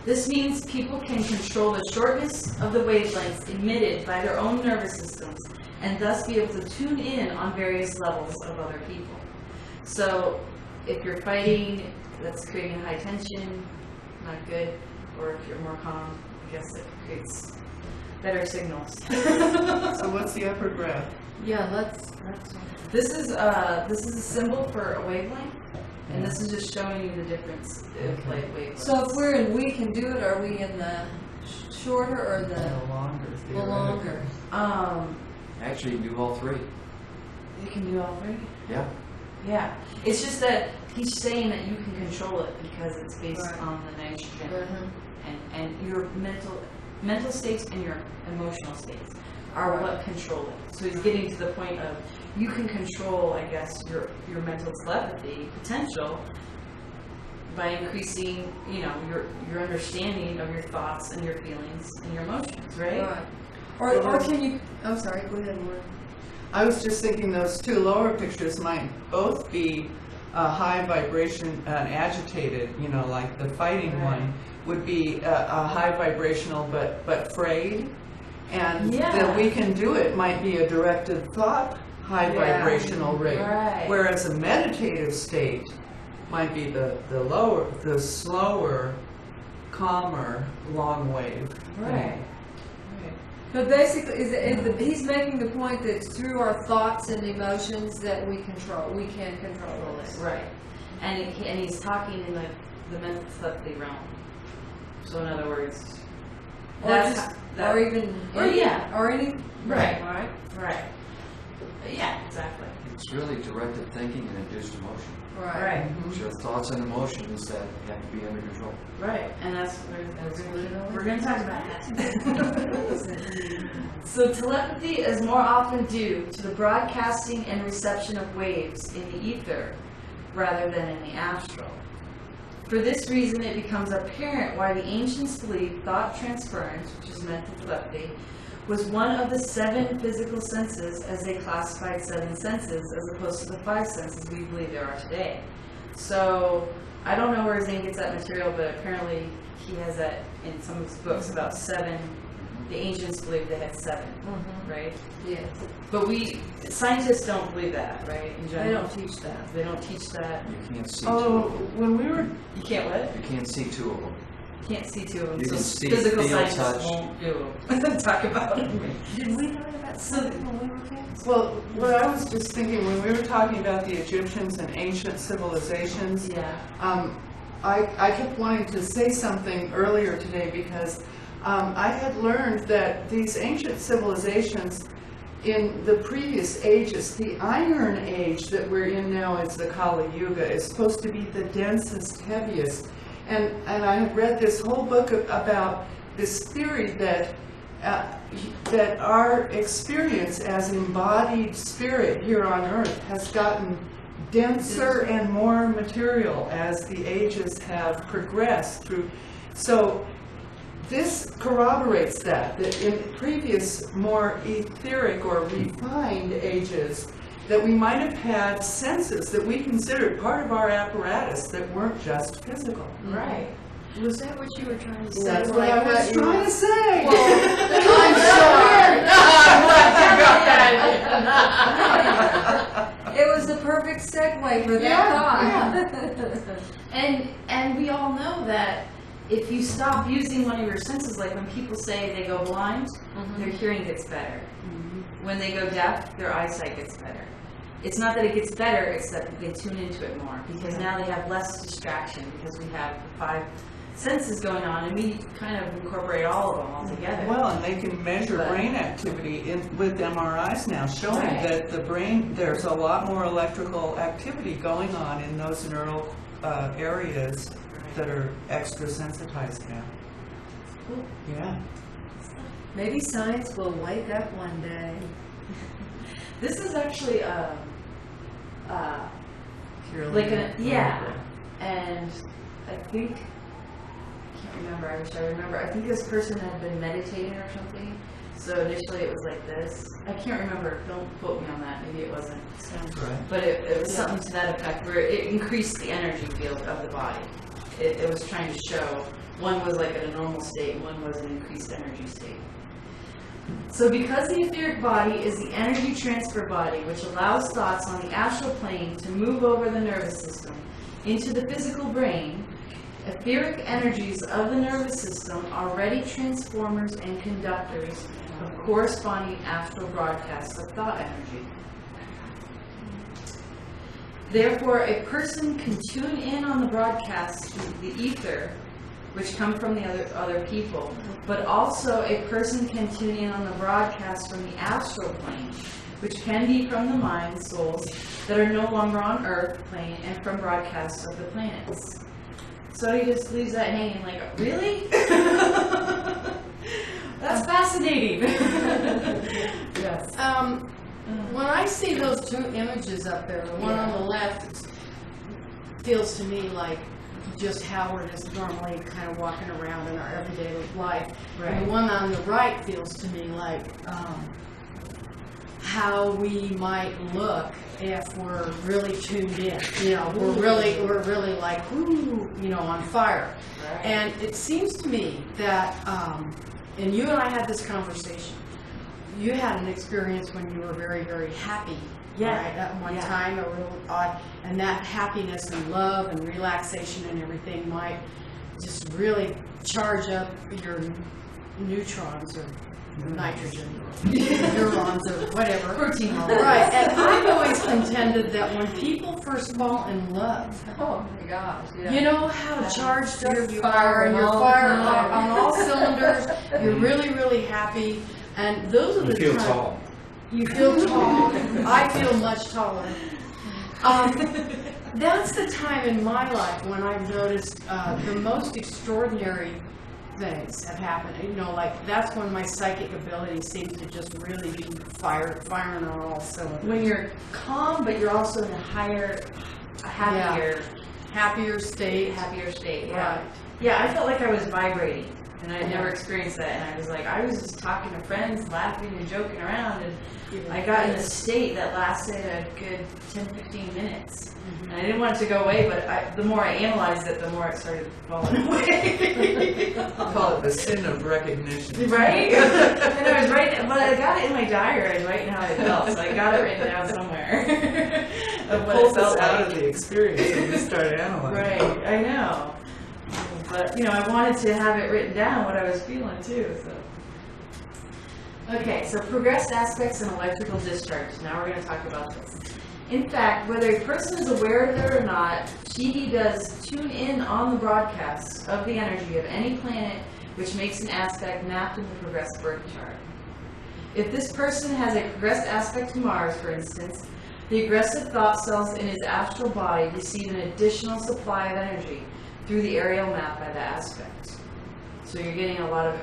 Speaker 1: This means people can control the shortness of the wavelengths emitted by their own nervous systems and thus be able to tune in on various levels of other people. So if you're fighting, that's creating high tension, not good. Or if you're more calm, I guess it creates better signals.
Speaker 5: So what's the upper graph?
Speaker 3: Yeah, let's.
Speaker 1: This is a symbol for a wavelength, and this is just showing you the difference of like wavelengths.
Speaker 3: So if we're in we can do it, are we in the shorter or the
Speaker 4: No longer.
Speaker 3: longer?
Speaker 6: Actually, you can do all three.
Speaker 1: You can do all three.
Speaker 6: Yeah.
Speaker 1: Yeah, it's just that he's saying that you can control it because it's based
Speaker 3: Right.
Speaker 1: on the nitrogen
Speaker 3: Mhm.
Speaker 1: and your mental states and your emotional states are what control it. So he's getting to the point of you can control, I guess, your mental telepathy potential by increasing, you know, your understanding of your thoughts and your feelings and your emotions, right?
Speaker 3: Right. Or can you? I'm sorry. Go ahead, Lauren.
Speaker 5: I was just thinking those two lower pictures might both be high vibration and agitated, you know, like the fighting
Speaker 1: Right.
Speaker 5: one would be a high vibrational but frayed. And
Speaker 1: Yeah.
Speaker 5: the we can do it might be a directed thought high
Speaker 1: Yeah.
Speaker 5: vibrational rate.
Speaker 1: Right.
Speaker 5: Whereas a meditative state might be the slower, calmer, long wave.
Speaker 1: Right.
Speaker 3: But basically, he's making the point that it's through our thoughts and emotions that we can control this.
Speaker 1: Right. And he's talking in the mental telepathy realm. So in other words,
Speaker 3: Or
Speaker 1: that's
Speaker 3: just,
Speaker 1: that,
Speaker 3: or even,
Speaker 1: or yeah.
Speaker 3: or any,
Speaker 1: Right.
Speaker 3: right?
Speaker 1: Right. Yeah, exactly.
Speaker 6: It's really directed thinking and induced emotion.
Speaker 1: Right,
Speaker 6: It's your thoughts and emotions that have to be under control.
Speaker 1: right, and that's what we're going to talk about that. So telepathy is more often due to the broadcasting and reception of waves in the ether rather than in the astral. For this reason, it becomes apparent why the ancients believed thought transference, which is mental telepathy, was one of the 7 physical senses as they classified 7 senses as opposed to the 5 senses we believe there are today. So I don't know where Zane gets that material, but apparently he has that in some of his books about 7. The ancients believed they had 7, right?
Speaker 3: Yes.
Speaker 1: But scientists don't believe that, right? In
Speaker 3: They
Speaker 1: general.
Speaker 3: don't teach that.
Speaker 1: They don't teach that.
Speaker 6: You can't see
Speaker 5: Oh,
Speaker 6: two of them.
Speaker 5: when we were,
Speaker 1: You can't what?
Speaker 6: You can't see 2 of them.
Speaker 1: You can't see 2 of them.
Speaker 6: You
Speaker 1: so
Speaker 6: can see,
Speaker 1: physical
Speaker 6: feel,
Speaker 1: scientists
Speaker 6: touch.
Speaker 1: won't do talk about it.
Speaker 3: Did we learn about something when we were kids?
Speaker 5: well, what I was just thinking, when we were talking about the Egyptians and ancient civilizations,
Speaker 1: Yeah.
Speaker 5: I kept wanting to say something earlier today because I had learned that these ancient civilizations in the previous ages, the Iron Age that we're in now is the Kali Yuga, is supposed to be the densest, heaviest. And I read this whole book about this theory that that our experience as embodied spirit here on Earth has gotten denser and more material as the ages have progressed through. So this corroborates that in previous more etheric or refined ages, that we might have had senses that we considered part of our apparatus that weren't just physical.
Speaker 1: Right.
Speaker 3: Was that what you were trying to say?
Speaker 5: That's what
Speaker 3: Like
Speaker 5: I was
Speaker 3: that you
Speaker 5: trying
Speaker 3: were-
Speaker 5: to say.
Speaker 3: I'm sorry.
Speaker 1: I'm
Speaker 3: It was the perfect segue for that
Speaker 5: Yeah,
Speaker 3: thought.
Speaker 1: And we all know that if you stop using one of your senses, like when people say they go blind, their hearing gets better. When they go deaf, their eyesight gets better. It's not that it gets better, it's that they tune into it more because now they have less distraction because we have the 5 senses going on and we kind of incorporate all of them all together.
Speaker 5: Well, and they can measure
Speaker 1: But-
Speaker 5: brain activity with MRIs now, showing
Speaker 1: Right.
Speaker 5: that the brain, there's a lot more electrical activity going on in those neural areas that are extra sensitized now.
Speaker 1: Cool.
Speaker 5: Yeah.
Speaker 3: Maybe science will wake up one day.
Speaker 1: This is actually like and I think I can't remember. I wish I remember. I think this person had been meditating or something. So initially it was like this. I can't remember. Don't quote me on that. Maybe it wasn't.
Speaker 5: Right.
Speaker 1: But it was something to that effect where it increased the energy field of the body. It was trying to show one was like at a normal state, one was an increased energy state. So because the etheric body is the energy transfer body which allows thoughts on the astral plane to move over the nervous system into the physical brain, etheric energies of the nervous system are ready transformers and conductors of corresponding astral broadcasts of thought energy. Therefore, a person can tune in on the broadcasts through the ether, which come from the other people, but also a person can tune in on the broadcasts from the astral plane, which can be from the mind souls that are no longer on Earth plane and from broadcasts of the planets. So he just leaves that hanging like, really? That's fascinating. Yes.
Speaker 3: When I see those 2 images up there, the one on the left feels to me like just how we're just normally kind of walking around in our everyday life.
Speaker 1: Right.
Speaker 3: And the one on the right feels to me like how we might look if we're really tuned in. You know, we're really like, ooh, you know, on fire.
Speaker 1: Right.
Speaker 3: And it seems to me that, and you and I had this conversation, you had an experience when you were very, very happy.
Speaker 1: Yeah.
Speaker 3: Right? At one
Speaker 1: Yeah.
Speaker 3: time, a real odd, and that happiness and love and relaxation and everything might just really charge up your neutrons or nitrogen or neurons or whatever.
Speaker 1: Protein all
Speaker 3: Right, and I've always contended that when people first fall in love,
Speaker 1: Oh my gosh. Yeah.
Speaker 3: you know how charged up
Speaker 1: You're
Speaker 3: you are, and you're
Speaker 1: firing all
Speaker 3: firing
Speaker 1: the time.
Speaker 3: on all cylinders, you're really, really happy, and those are
Speaker 6: You
Speaker 3: the
Speaker 6: feel
Speaker 3: times.
Speaker 6: tall.
Speaker 3: You feel tall. I feel much taller. That's the time in my life when I've noticed the most extraordinary things have happened. You know, like that's when my psychic ability seems to just really be firing on all cylinders.
Speaker 1: When you're calm, but you're also in a
Speaker 3: happier state.
Speaker 1: Yeah.
Speaker 3: Right.
Speaker 1: Yeah, I felt like I was vibrating, and I had never experienced that. And I was like, I was just talking to friends, laughing and joking around, and I got in a state that lasted a good 10-15 minutes.
Speaker 3: Mm-hmm.
Speaker 1: And I didn't want it to go away, but the more I analyzed it, the more it started falling away.
Speaker 6: I call it the sin of recognition.
Speaker 1: Right? And I was writing, but I got it in my diary. I was writing how I felt, so I got it written down somewhere. Of what it felt
Speaker 6: out
Speaker 1: like.
Speaker 6: of the experience and you start analyzing.
Speaker 1: Right, I know. But, you know, I wanted to have it written down, what I was feeling too, so. Okay, so progressed aspects and electrical discharge. Now we're going to talk about this. In fact, whether a person is aware of it or not, he does tune in on the broadcasts of the energy of any planet which makes an aspect mapped in the progressed birth chart. If this person has a progressed aspect to Mars, for instance, the aggressive thought cells in his astral body receive an additional supply of energy through the aerial map by the aspect. So you're getting a lot of,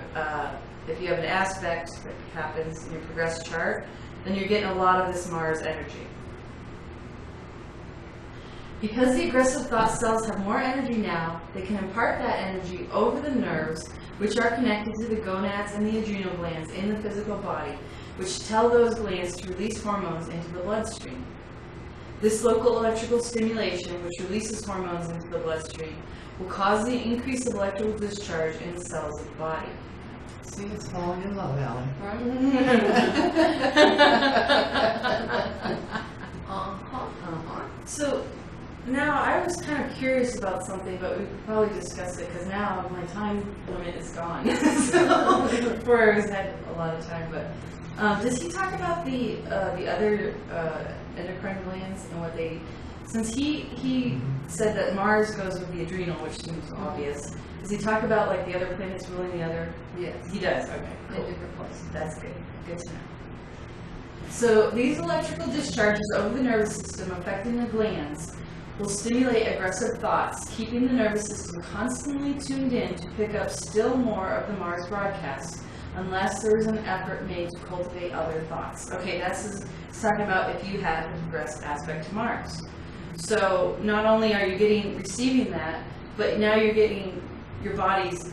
Speaker 1: if you have an aspect that happens in your progressed chart, then you're getting a lot of this Mars energy. Because the aggressive thought cells have more energy now, they can impart that energy over the nerves, which are connected to the gonads and the adrenal glands in the physical body, which tell those glands to release hormones into the bloodstream. This local electrical stimulation, which releases hormones into the bloodstream, will cause the increase of electrical discharge in the cells of the body.
Speaker 5: See, it's falling in love, Allie.
Speaker 1: So now I was kind of curious about something, but we could probably discuss it because now my time limit is gone. So before I had a lot of time, but does he talk about the other endocrine glands and what they? Since he said that Mars goes with the adrenal, which seems obvious. Does he talk about like the other planets ruling the other?
Speaker 5: Yes.
Speaker 1: He does. Okay.
Speaker 5: In
Speaker 1: Cool.
Speaker 5: different places.
Speaker 1: That's good. Good to know. So these electrical discharges over the nervous system affecting the glands will stimulate aggressive thoughts, keeping the nervous system constantly tuned in to pick up still more of the Mars broadcasts, unless there is an effort made to cultivate other thoughts. Okay, that's talking about if you have a progressed aspect to Mars. So not only are you receiving that, but now you're getting your body's,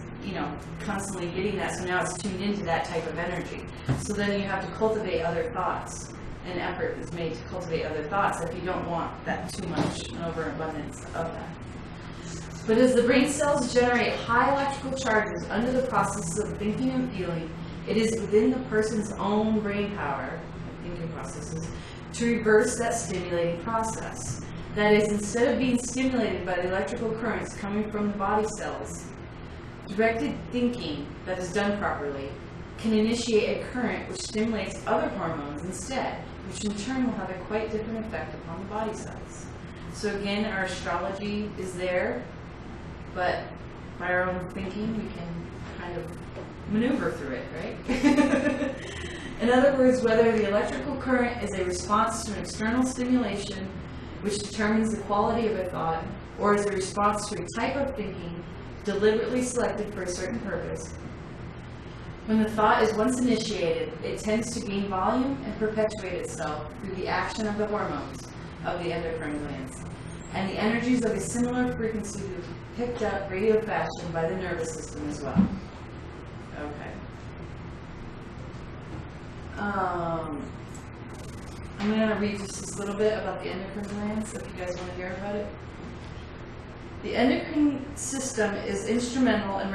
Speaker 1: constantly getting that. So now it's tuned into that type of energy. So then you have to cultivate other thoughts. An effort is made to cultivate other thoughts if you don't want that too much, an overabundance of that. But as the brain cells generate high electrical charges under the processes of thinking and feeling, it is within the person's own brain power, thinking processes, to reverse that stimulating process. That is, instead of being stimulated by the electrical currents coming from the body cells, directed thinking that is done properly can initiate a current which stimulates other hormones instead, which in turn will have a quite different effect upon the body cells. So again, our astrology is there, but by our own thinking, we can kind of maneuver through it, right? In other words, whether the electrical current is a response to an external stimulation, which determines the quality of a thought, or is a response to a type of thinking deliberately selected for a certain purpose. When the thought is once initiated, it tends to gain volume and perpetuate itself through the action of the hormones of the endocrine glands, and the energies of a similar frequency will be picked up radio fashion by the nervous system as well. Okay. I'm going to read just a little bit about the endocrine glands if you guys want to hear about it. The endocrine system is instrumental in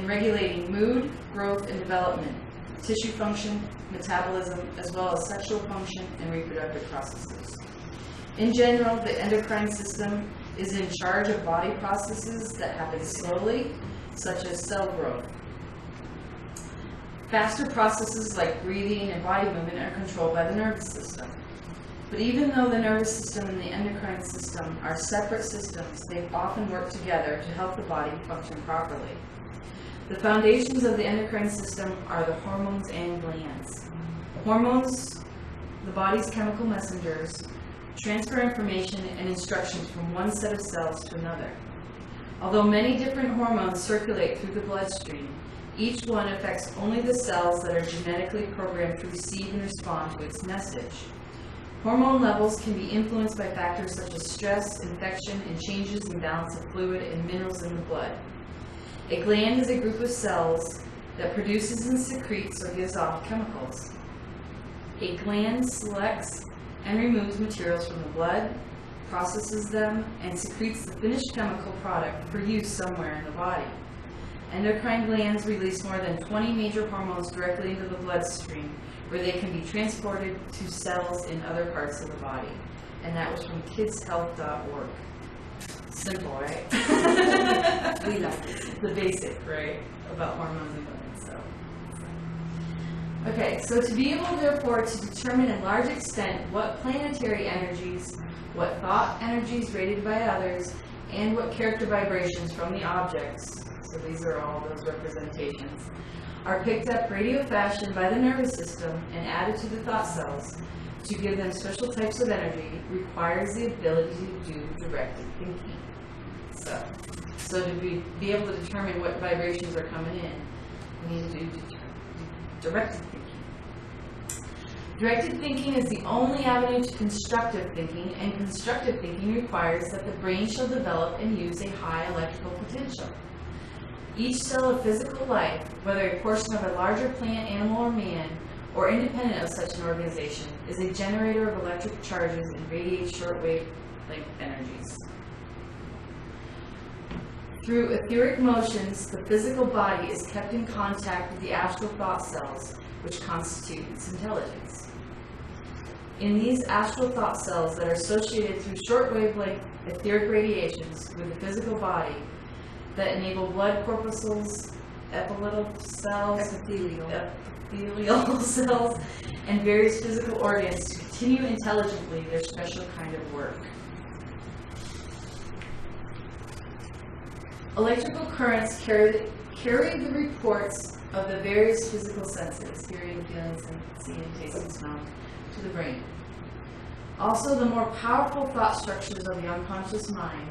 Speaker 1: regulating mood, growth, and development, tissue function, metabolism, as well as sexual function and reproductive processes. In general, the endocrine system is in charge of body processes that happen slowly, such as cell growth. Faster processes like breathing and body movement are controlled by the nervous system. But even though the nervous system and the endocrine system are separate systems, they often work together to help the body function properly. The foundations of the endocrine system are the hormones and glands. Hormones the body's chemical messengers, transfer information and instructions from one set of cells to another. Although many different hormones circulate through the bloodstream, each one affects only the cells that are genetically programmed to receive and respond to its message. Hormone levels can be influenced by factors such as stress, infection, and changes in balance of fluid and minerals in the blood. A gland is a group of cells that produces and secretes or gives off chemicals. A gland selects and removes materials from the blood, processes them, and secretes the finished chemical product for use somewhere in the body. Endocrine glands release more than 20 major hormones directly into the bloodstream, where they can be transported to cells in other parts of the body. And that was from kidshealth.org. Simple, right? We like it. The basic, right, about hormones and glands. Okay, so to be able, therefore, to determine in large extent what planetary energies, what thought energies rated by others, and what character vibrations from the objects, so these are all those representations, are picked up radio fashion by the nervous system and added to the thought cells to give them special types of energy requires the ability to do directed thinking. So to be able to determine what vibrations are coming in, we need to do directed thinking. Directed thinking is the only avenue to constructive thinking, and constructive thinking requires that the brain shall develop and use a high electrical potential. Each cell of physical life, whether a portion of a larger plant, animal, or man, or independent of such an organization, is a generator of electric charges and radiates shortwave length energies. Through etheric motions, the physical body is kept in contact with the astral thought cells, which constitute its intelligence. In these astral thought cells that are associated through short-wavelength etheric radiations with the physical body that enable blood corpuscles, epithelial cells, epithelial cells, and various physical organs to continue intelligently their special kind of work. Electrical currents carry the reports of the various physical senses, hearing, feeling, seeing, tasting, smell, to the brain. Also, the more powerful thought structures of the unconscious mind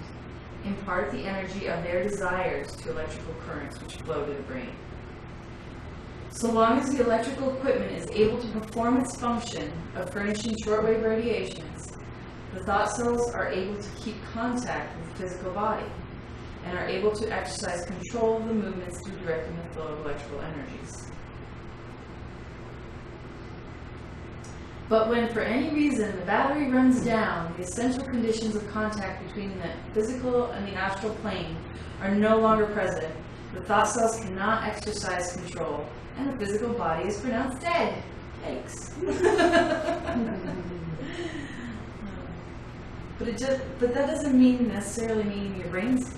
Speaker 1: impart the energy of their desires to electrical currents which flow to the brain. So long as the electrical equipment is able to perform its function of furnishing shortwave radiations, the thought cells are able to keep contact with the physical body and are able to exercise control of the movements through directing the flow of electrical energies. But when, for any reason, the battery runs down, the essential conditions of contact between the physical and the astral plane are no longer present, the thought cells cannot exercise control, and the physical body is pronounced dead. Thanks. But that doesn't necessarily mean your brain's,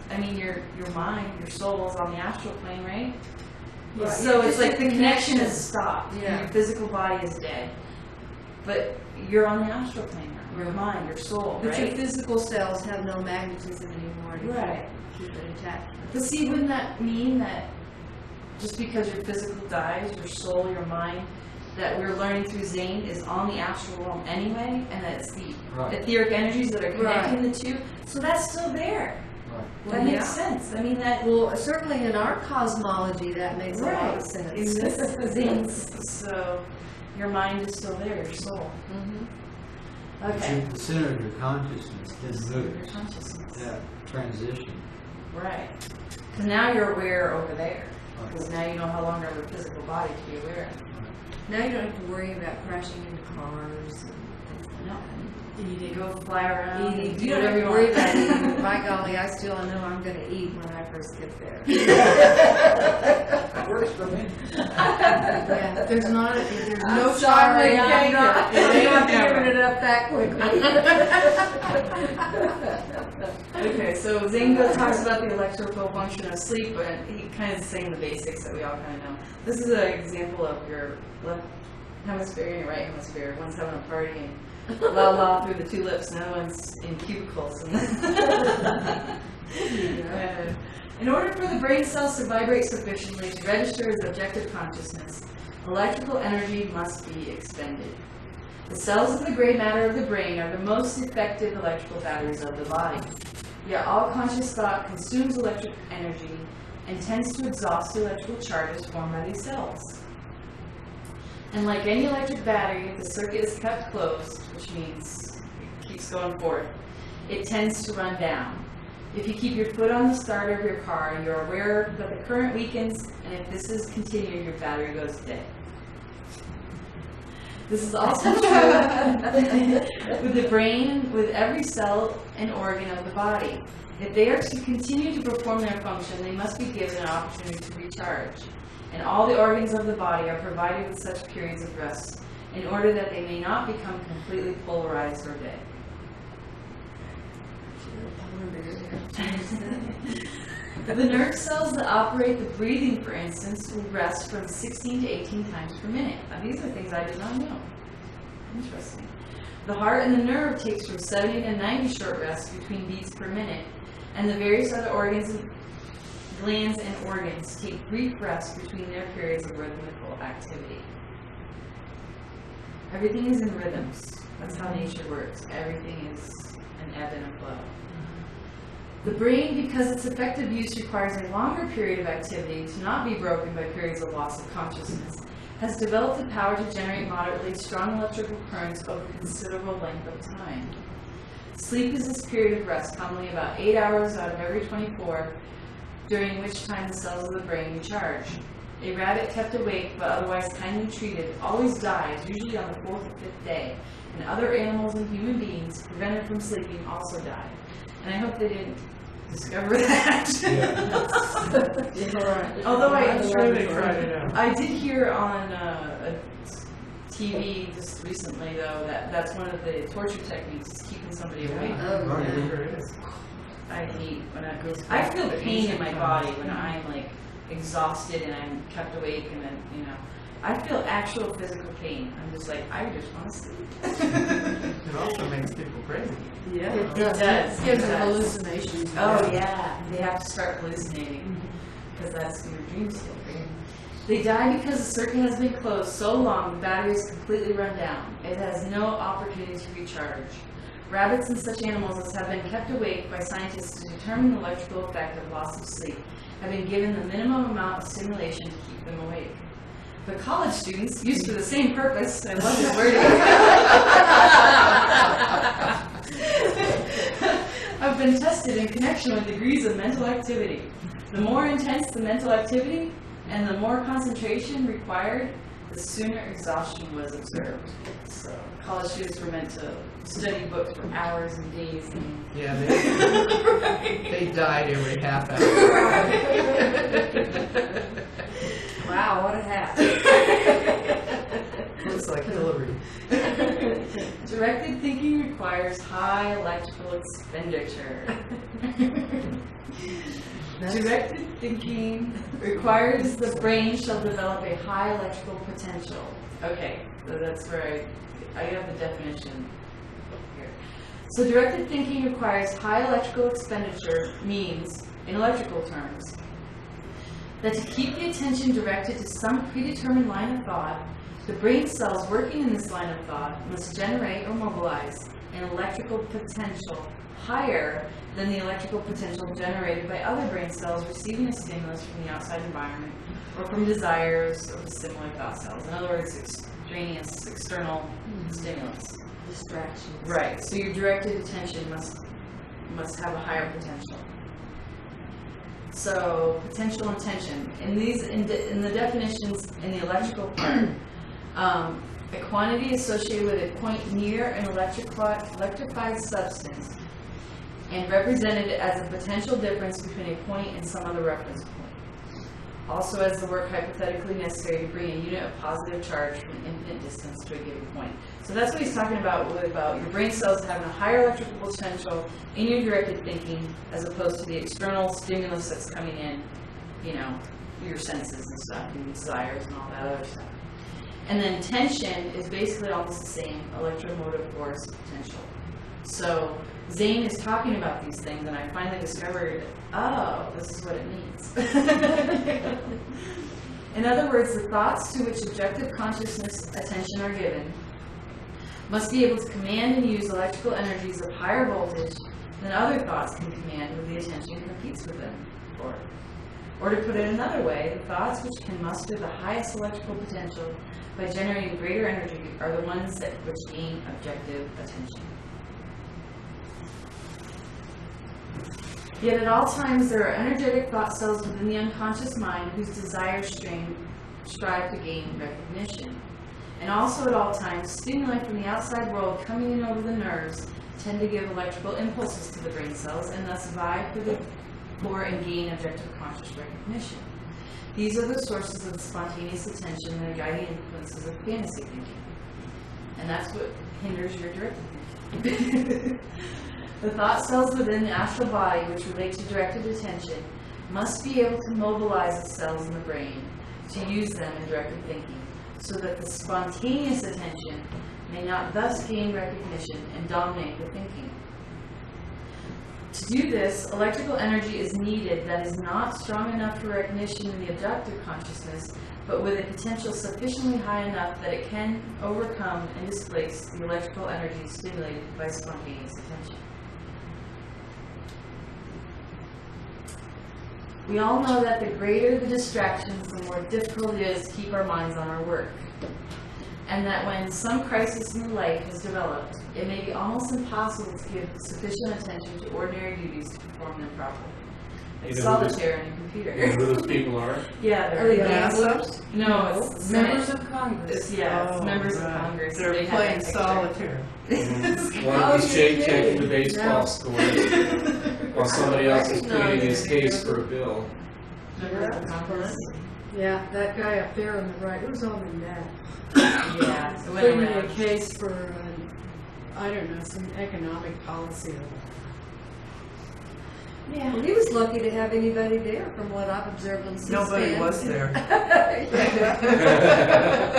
Speaker 1: your mind, your soul is on the astral plane, right?
Speaker 3: Right.
Speaker 1: So it's like the connection is stopped,
Speaker 3: Yeah.
Speaker 1: and your physical body is dead. But you're on the astral plane now, your mind, your soul,
Speaker 3: But
Speaker 1: right?
Speaker 3: your physical cells have no magnetism anymore to
Speaker 1: Right.
Speaker 3: keep it intact.
Speaker 1: But see, wouldn't that mean that just because your physical dies, your soul, your mind, that we're learning through Zane is on the astral realm anyway, and that it's the
Speaker 4: Right.
Speaker 1: etheric energies that are connecting the two, so that's still there.
Speaker 4: Right.
Speaker 1: That makes sense. I mean, that
Speaker 3: Well, certainly in our cosmology, that makes a lot
Speaker 1: right
Speaker 3: of sense.
Speaker 1: exists. Zane's, so your mind is still there, your soul.
Speaker 3: Mhm.
Speaker 1: Okay.
Speaker 4: The center of your consciousness didn't
Speaker 1: Your
Speaker 4: move.
Speaker 1: consciousness.
Speaker 4: That transition.
Speaker 1: Right. Because now you're aware over there.
Speaker 4: Right.
Speaker 1: Because now you no longer have a physical body to be aware of.
Speaker 3: Now you don't have to worry about crashing into cars and things like
Speaker 1: No.
Speaker 3: that.
Speaker 1: You need to go fly around.
Speaker 3: You
Speaker 1: and do
Speaker 3: don't have
Speaker 1: whatever
Speaker 3: to
Speaker 1: you
Speaker 3: worry
Speaker 1: want.
Speaker 3: about eating. By golly, I still know I'm going to eat when I first get there.
Speaker 4: Works for me.
Speaker 3: Yeah, there's no
Speaker 1: I'm
Speaker 3: sorry,
Speaker 1: sorry,
Speaker 3: I'm not
Speaker 1: never.
Speaker 3: giving it up that quickly.
Speaker 1: Okay, so Zingo talks about the electrical function of sleep, and he kind of is saying the basics that we all kind of know. This is an example of your left hemisphere and your right hemisphere. One's having a party and la la through the two lips, and the other one's in cubicles. In order for the brain cells to vibrate sufficiently to register as objective consciousness, electrical energy must be expended. The cells of the gray matter of the brain are the most effective electrical batteries of the body. Yet all conscious thought consumes electric energy and tends to exhaust the electrical charges formed by these cells. And like any electric battery, if the circuit is kept closed, which means it keeps going forth, it tends to run down. If you keep your foot on the starter of your car, you're aware that the current weakens, and if this is continued, your battery goes dead. This is also true with the brain, with every cell and organ of the body. If they are to continue to perform their function, they must be given an opportunity to recharge. And all the organs of the body are provided with such periods of rest in order that they may not become completely polarized or dead. The nerve cells that operate the breathing, for instance, will rest from 16 to 18 times per minute. Now, these are things I did not know. Interesting. The heart and the nerve takes from 70 to 90 short rests between beats per minute, and the various other organs, glands, and organs take brief rests between their periods of rhythmical activity. Everything is in rhythms. That's how nature works. Everything is an ebb and a flow. The brain, because its effective use requires a longer period of activity to not be broken by periods of loss of consciousness, has developed the power to generate moderately strong electrical currents over considerable length of time. Sleep is this period of rest, commonly about 8 hours out of every 24, during which time the cells of the brain recharge. A rabbit kept awake but otherwise kindly treated always dies, usually on the 4th or 5th day, and other animals and human beings, prevented from sleeping, also die. And I hope they didn't discover that. Although I did hear on a TV just recently, though, that that's one of the torture techniques, is keeping somebody awake. I hate when I feel pain in my body when I'm like exhausted and I'm kept awake, and then, you know, I feel actual physical pain. I'm just like, I just want to sleep.
Speaker 7: It also makes people crazy.
Speaker 1: Yeah,
Speaker 3: It does. Gives them hallucinations.
Speaker 1: Oh yeah, they have to start hallucinating because that's your dream state. Right? They die because the circuit has been closed so long the battery is completely run down. It has no opportunity to recharge. Rabbits and such animals as have been kept awake by scientists to determine the electrical effect of loss of sleep have been given the minimum amount of stimulation to keep them awake. But college students, used for the same purpose, I love this wording, have been tested in connection with degrees of mental activity. The more intense the mental activity and the more concentration required, the sooner exhaustion was observed. So college students were meant to study books for hours and days. And
Speaker 7: Yeah, they died every half hour.
Speaker 3: Wow, what a hat.
Speaker 7: Looks like Hillary.
Speaker 1: Directed thinking requires high electrical expenditure. Directed thinking requires the brain shall develop a high electrical potential. Okay, so that's where I have the definition here. So directed thinking requires high electrical expenditure means, in electrical terms, that to keep the attention directed to some predetermined line of thought, the brain cells working in this line of thought must generate or mobilize an electrical potential higher than the electrical potential generated by other brain cells receiving a stimulus from the outside environment or from desires or similar thought cells. In other words, extraneous, external stimulus.
Speaker 3: Distractions.
Speaker 1: Right. So your directed attention must have a higher potential. So potential and tension. In the definitions in the electrical part, a quantity associated with a point near an electrified substance and represented as a potential difference between a point and some other reference point. Also as the work hypothetically necessary to bring a unit of positive charge from an infinite distance to a given point. So that's what he's talking about your brain cells having a higher electrical potential in your directed thinking as opposed to the external stimulus that's coming in, you know, your senses and stuff, and desires and all that other stuff. And then tension is basically almost the same, electromotive force potential. So Zane is talking about these things, and I finally discovered, oh, this is what it means. In other words, the thoughts to which objective consciousness attention are given must be able to command and use electrical energies of higher voltage than other thoughts can command when the attention competes with them. Or to put it another way, the thoughts which can muster the highest electrical potential by generating greater energy are the ones which gain objective attention. Yet at all times there are energetic thought cells within the unconscious mind whose desires strive to gain recognition. And also at all times, stimuli from the outside world coming in over the nerves tend to give electrical impulses to the brain cells and thus vie for and gain objective conscious recognition. These are the sources of spontaneous attention and the guiding influences of fantasy thinking. And that's what hinders your directed thinking. The thought cells within the astral body which relate to directed attention must be able to mobilize the cells in the brain to use them in directed thinking, so that the spontaneous attention may not thus gain recognition and dominate the thinking. To do this, electrical energy is needed that is not strong enough for recognition in the abductive consciousness, but with a potential sufficiently high enough that it can overcome and displace the electrical energy stimulated by spontaneous attention. We all know that the greater the distractions, the more difficult it is to keep our minds on our work. And that when some crisis in life is developed, it may be almost impossible to give sufficient attention to ordinary duties to perform them properly. Like solitaire on your computer.
Speaker 8: You know who those people are?
Speaker 1: Yeah,
Speaker 5: Are they
Speaker 1: they're
Speaker 5: gamblers?
Speaker 1: No, it's
Speaker 5: Members of Congress.
Speaker 1: it's members of Congress.
Speaker 5: They're
Speaker 1: They have
Speaker 5: playing
Speaker 1: that picture.
Speaker 5: solitaire.
Speaker 8: One of these checking the baseball scores while somebody else is pleading his case for a bill.
Speaker 1: Members of Congress.
Speaker 3: Yeah, that guy up there on the right, it was on the net.
Speaker 1: Yeah, it went
Speaker 3: Putting a
Speaker 1: around.
Speaker 3: case for, I don't know, some economic policy.
Speaker 1: Yeah.
Speaker 9: Well, he was lucky to have anybody there from what I've observed on C-SPAN.
Speaker 5: Nobody was there.
Speaker 3: Yeah,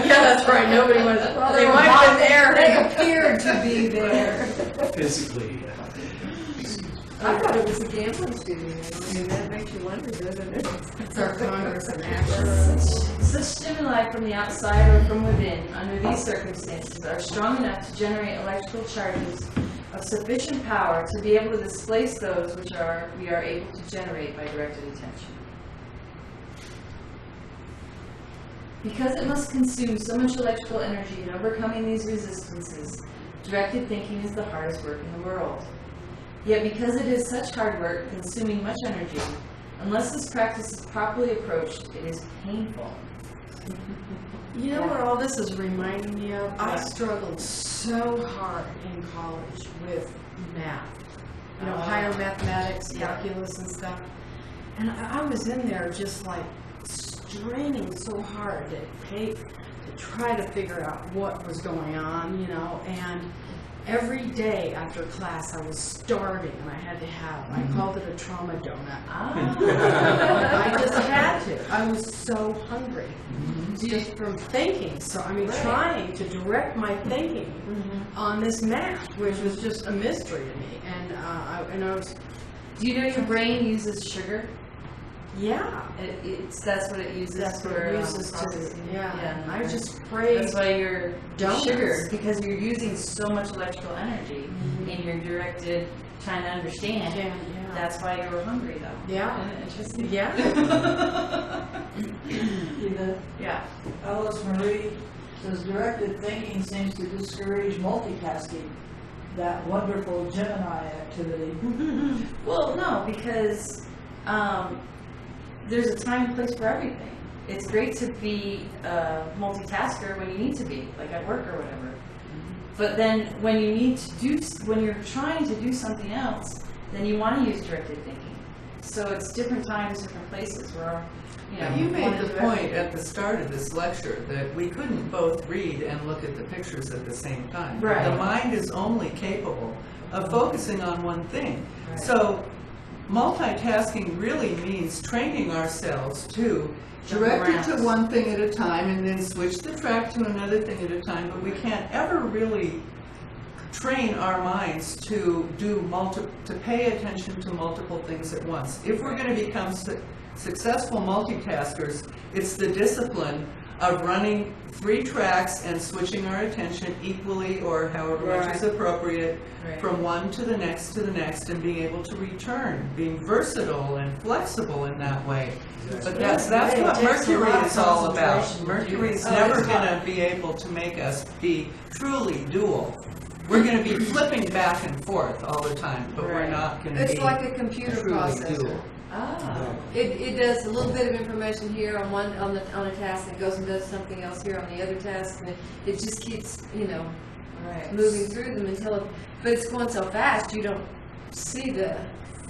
Speaker 3: that's right, nobody was,
Speaker 9: Well,
Speaker 3: they
Speaker 9: were
Speaker 3: might have been there.
Speaker 9: They appeared to be there.
Speaker 8: Physically.
Speaker 9: I thought it was a gambling studio. I mean, that makes you wonder, doesn't it?
Speaker 3: It's our Congress in action.
Speaker 1: Such stimuli from the outside or from within, under these circumstances, are strong enough to generate electrical charges of sufficient power to be able to displace those which we are able to generate by directed attention. Because it must consume so much electrical energy in overcoming these resistances, directed thinking is the hardest work in the world. Yet because it is such hard work, consuming much energy, unless this practice is properly approached, it is painful.
Speaker 3: You know what all this is reminding me of? I struggled so hard in college with math. You know, higher mathematics, calculus and stuff. And I was in there just like straining so hard to try to figure out what was going on, you know, and every day after class I was starving and I had to have, I called it a trauma donut. I just had to. I was so hungry. Just from thinking, so I mean trying to direct my thinking on this math, which was just a mystery to me, and I was.
Speaker 1: Do you know your brain uses sugar?
Speaker 3: Yeah,
Speaker 1: That's what it uses.
Speaker 3: that's what
Speaker 1: for
Speaker 3: it uses to.
Speaker 1: processing.
Speaker 3: Yeah, I just prayed.
Speaker 1: That's why you're
Speaker 3: Donuts.
Speaker 1: sugar, because you're using so much electrical energy in your directed trying to understand.
Speaker 3: Yeah.
Speaker 1: That's why you were hungry, though.
Speaker 3: Yeah.
Speaker 1: Isn't it interesting?
Speaker 3: Yeah.
Speaker 1: Yeah.
Speaker 2: Alice Marie says directed thinking seems to discourage multitasking, that wonderful Gemini activity.
Speaker 1: Well, no, because there's a time and place for everything. It's great to be a multitasker when you need to be, like at work or whatever. But then when you're trying to do something else, then you want to use directed thinking. So it's different times, different places where,
Speaker 5: You made
Speaker 1: one
Speaker 5: the
Speaker 1: is
Speaker 5: point
Speaker 1: directed.
Speaker 5: at the start of this lecture that we couldn't both read and look at the pictures at the same time.
Speaker 1: Right.
Speaker 5: The mind is only capable of focusing on one thing.
Speaker 1: Right.
Speaker 5: So multitasking really means training ourselves to
Speaker 1: Jump
Speaker 5: direct it to
Speaker 1: around.
Speaker 5: one thing at a time and then switch the track to another thing at a time, but we can't ever really train our minds to pay attention to multiple things at once. If we're going to become successful multitaskers, it's the discipline of running 3 tracks and switching our attention equally or however much is appropriate from one to the next and being able to return, being versatile and flexible in that way. But that's what Mercury is all about. Mercury is never going to be able to make us be truly dual. We're going to be flipping back and forth all the time, but we're not going to be
Speaker 9: It's like a computer
Speaker 5: truly
Speaker 9: processor.
Speaker 5: dual.
Speaker 1: Ah.
Speaker 9: It does a little bit of information here on a task, and goes and does something else here on the other task, and it just keeps,
Speaker 1: Right.
Speaker 9: moving through them until, but it's going so fast, you don't see that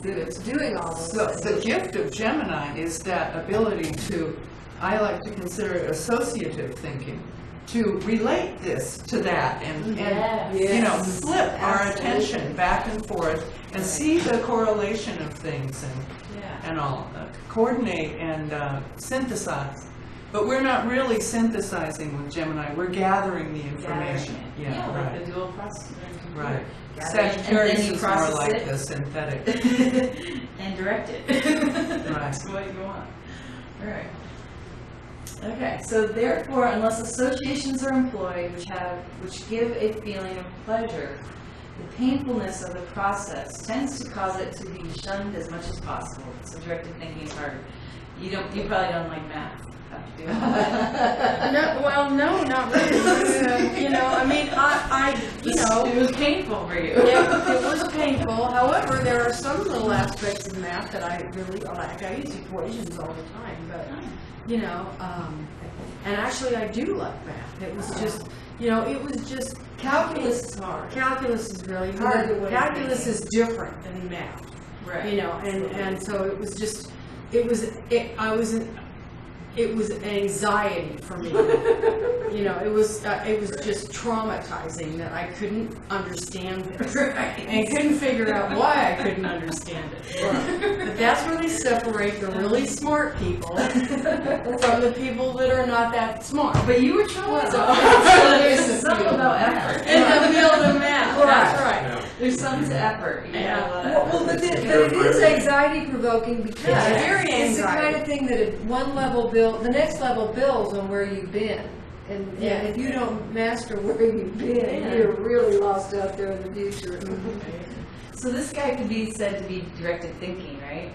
Speaker 9: it's doing all those
Speaker 5: So
Speaker 9: things.
Speaker 5: the gift of Gemini is that ability to, I like to consider it associative thinking, to relate this to that and
Speaker 1: Yes.
Speaker 5: flip our
Speaker 9: Absolutely.
Speaker 5: attention back and forth and see the correlation of things and all, coordinate and synthesize. But we're not really synthesizing with Gemini, we're gathering the information.
Speaker 1: Yeah, like
Speaker 5: right.
Speaker 1: the dual process.
Speaker 5: Right.
Speaker 1: Gathering, and
Speaker 5: Sagittarius
Speaker 1: then you
Speaker 5: is more
Speaker 1: process
Speaker 5: like
Speaker 1: it.
Speaker 5: the synthetic.
Speaker 1: And direct it.
Speaker 5: Right.
Speaker 1: That's what you want. All right. Okay, so therefore, unless associations are employed which give a feeling of pleasure, the painfulness of the process tends to cause it to be shunned as much as possible. So directed thinking is harder. You probably don't like math. Have to do that.
Speaker 3: No, not really.
Speaker 1: It was painful for you.
Speaker 3: It was painful. However, there are some little aspects of math that I really like. I use equations all the time, but and actually I do like math. It was just,
Speaker 1: Calculus is hard.
Speaker 3: calculus is really hard.
Speaker 1: Another way of
Speaker 3: Calculus
Speaker 1: thinking.
Speaker 3: is different than math,
Speaker 1: Right.
Speaker 3: and so it was just, it was anxiety for me. It was just traumatizing that I couldn't understand this. And couldn't figure out why I couldn't understand it. But that's where they separate the really smart people from the people that are not that smart.
Speaker 1: But you were traumatized.
Speaker 3: Well,
Speaker 1: There's something about effort.
Speaker 3: In the field of math, that's right.
Speaker 1: There's some to effort. You
Speaker 3: Yeah.
Speaker 1: know,
Speaker 9: Well, but it is anxiety provoking because
Speaker 3: Yeah, very
Speaker 9: it's the
Speaker 3: anxiety.
Speaker 9: kind of thing that at one level the next level builds on where you've been. And if you don't master where you've been,
Speaker 1: Yeah.
Speaker 9: you're really lost out there in the future.
Speaker 1: So this guy could be said to be directed thinking, right?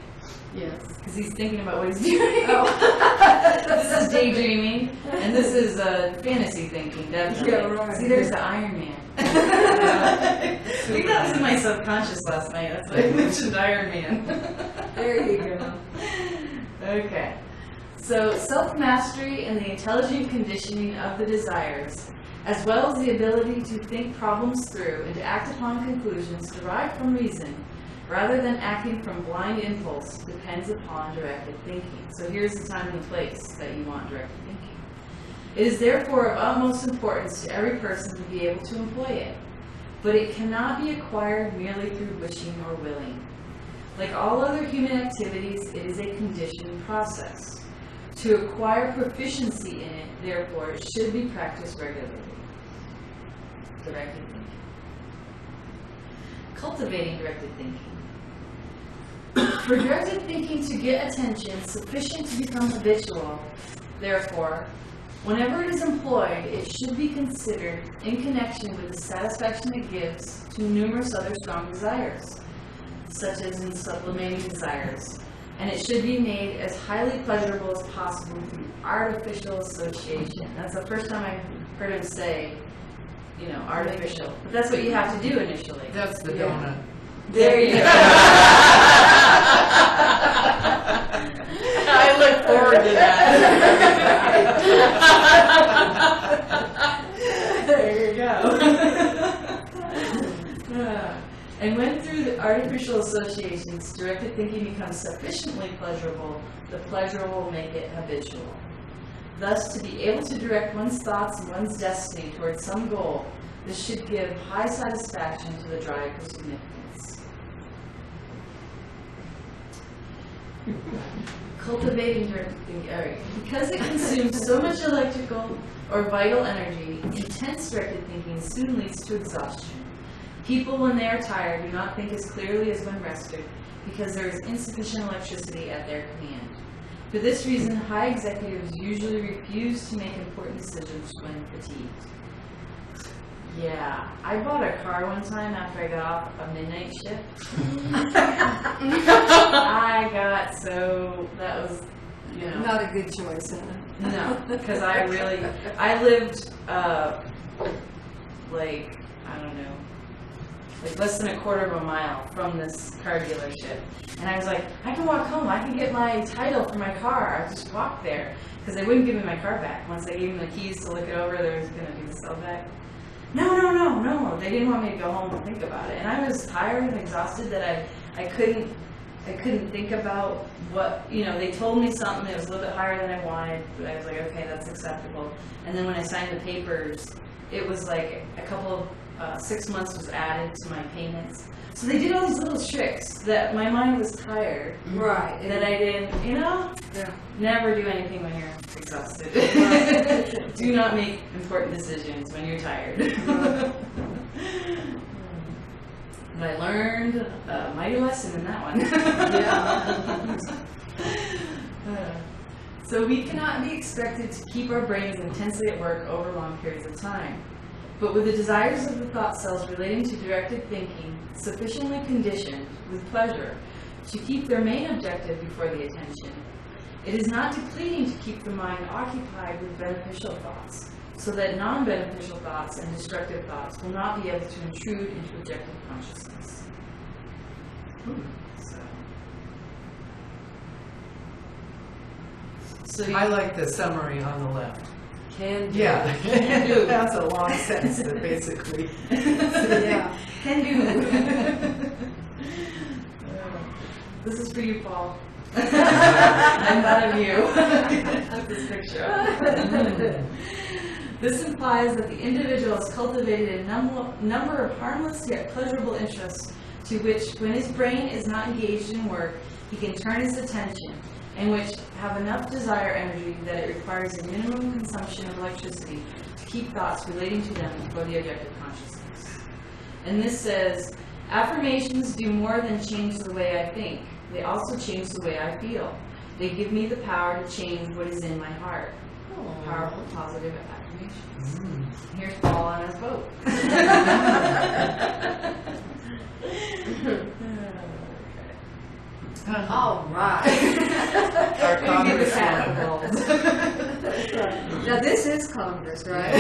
Speaker 3: Yes.
Speaker 1: Because he's thinking about what he's doing. This is daydreaming, and this is fantasy thinking, definitely.
Speaker 9: Yeah, right.
Speaker 1: See, there's the Iron Man. Maybe that was in my subconscious last night. That's why I mentioned Iron Man.
Speaker 9: There you go.
Speaker 1: Okay. So self-mastery and the intelligent conditioning of the desires, as well as the ability to think problems through and to act upon conclusions derived from reason, rather than acting from blind impulse, depends upon directed thinking. So here's the time and place that you want directed thinking. It is therefore of utmost importance to every person to be able to employ it, but it cannot be acquired merely through wishing or willing. Like all other human activities, it is a conditioned process. To acquire proficiency in it, therefore, it should be practiced regularly. Directed thinking. Cultivating directed thinking. For directed thinking to get attention sufficient to become habitual, therefore, whenever it is employed, it should be considered in connection with the satisfaction it gives to numerous other strong desires, such as in sublimating desires, and it should be made as highly pleasurable as possible through artificial association. That's the first time I heard him say, artificial. But that's what you have to do initially.
Speaker 5: That's the donut.
Speaker 1: There you go.
Speaker 3: I look forward to that.
Speaker 1: There you go. And when through the artificial associations, directed thinking becomes sufficiently pleasurable, the pleasure will make it habitual. Thus, to be able to direct one's thoughts and one's destiny towards some goal, this should give high satisfaction to the drive for significance. Cultivating directed thinking. All right. Because it consumes so much electrical or vital energy, intense directed thinking soon leads to exhaustion. People, when they are tired, do not think as clearly as when rested, because there is insufficient electricity at their command. For this reason, high executives usually refuse to make important decisions when fatigued. Yeah, I bought a car one time after I got off a midnight shift. That was, you know.
Speaker 3: Not a good choice, huh?
Speaker 1: No, because I lived, less than a quarter of a mile from this car dealership. And I was like, I can walk home, I can get my title for my car, I'll just walk there. Because they wouldn't give me my car back. Once I gave them the keys to look it over, there was going to be the sell back. No, they didn't want me to go home and think about it. And I was tired and exhausted that I couldn't think about what, they told me something that was a little bit higher than I wanted, but I was like, okay, that's acceptable. And then when I signed the papers, it was like a couple of, 6 months was added to my payments. So they did all these little tricks that my mind was tired.
Speaker 3: Right.
Speaker 1: That I didn't,
Speaker 3: Yeah.
Speaker 1: never do anything when you're exhausted. Do not make important decisions when you're tired. But I learned a mighty lesson in that one.
Speaker 3: Yeah.
Speaker 1: So we cannot be expected to keep our brains intensely at work over long periods of time. But with the desires of the thought cells relating to directed thinking sufficiently conditioned with pleasure to keep their main objective before the attention, it is not depleting to keep the mind occupied with beneficial thoughts, so that non-beneficial thoughts and destructive thoughts will not be able to intrude into objective consciousness. So
Speaker 7: I like the summary on the left.
Speaker 1: can do.
Speaker 7: Yeah,
Speaker 1: Can do.
Speaker 7: that's a long sentence, basically.
Speaker 1: Yeah. Can do. This is for you, Paul. I'm not of you. Took this picture up. This implies that the individual has cultivated a number of harmless yet pleasurable interests to which, when his brain is not engaged in work, he can turn his attention, and which have enough desire energy that it requires a minimum consumption of electricity to keep thoughts relating to them before the objective consciousness. And this says, affirmations do more than change the way I think. They also change the way I feel. They give me the power to change what is in my heart. Powerful, positive affirmations. Here's Paul on his boat.
Speaker 3: All right.
Speaker 7: Our
Speaker 1: Give the cat
Speaker 7: congresswoman.
Speaker 1: the balls.
Speaker 3: Now, this is Congress, right?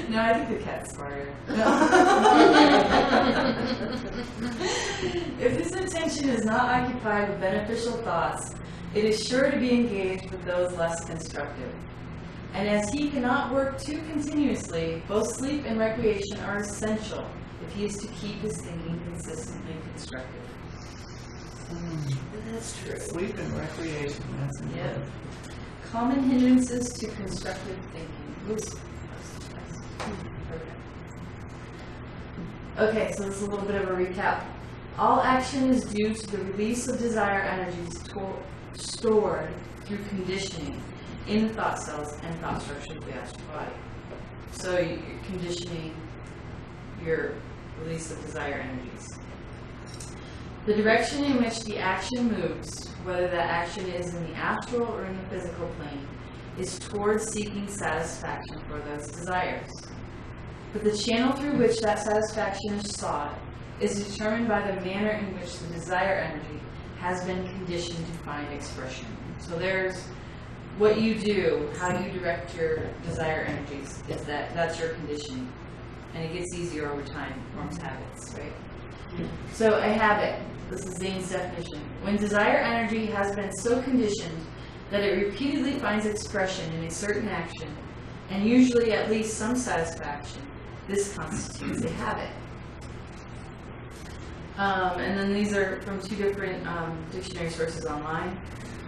Speaker 1: No, I think the cat's smarter. If his attention is not occupied with beneficial thoughts, it is sure to be engaged with those less constructive. And as he cannot work too continuously, both sleep and recreation are essential if he is to keep his thinking consistently constructive. That's true.
Speaker 7: Sleep and recreation, that's important.
Speaker 1: Yep. Common hindrances to constructive thinking. Oops. Okay, so this is a little bit of a recap. All action is due to the release of desire energies stored through conditioning in the thought cells and thought structure of the astral body. So you're conditioning your release of desire energies. The direction in which the action moves, whether that action is in the astral or in the physical plane, is towards seeking satisfaction for those desires. But the channel through which that satisfaction is sought is determined by the manner in which the desire energy has been conditioned to find expression. So there's what you do, how you direct your desire energies, is that's your conditioning. And it gets easier over time, forms habits, right? So a habit, this is Zane's definition. When desire energy has been so conditioned that it repeatedly finds expression in a certain action, and usually at least some satisfaction, this constitutes a habit. And then these are from two different dictionary sources online.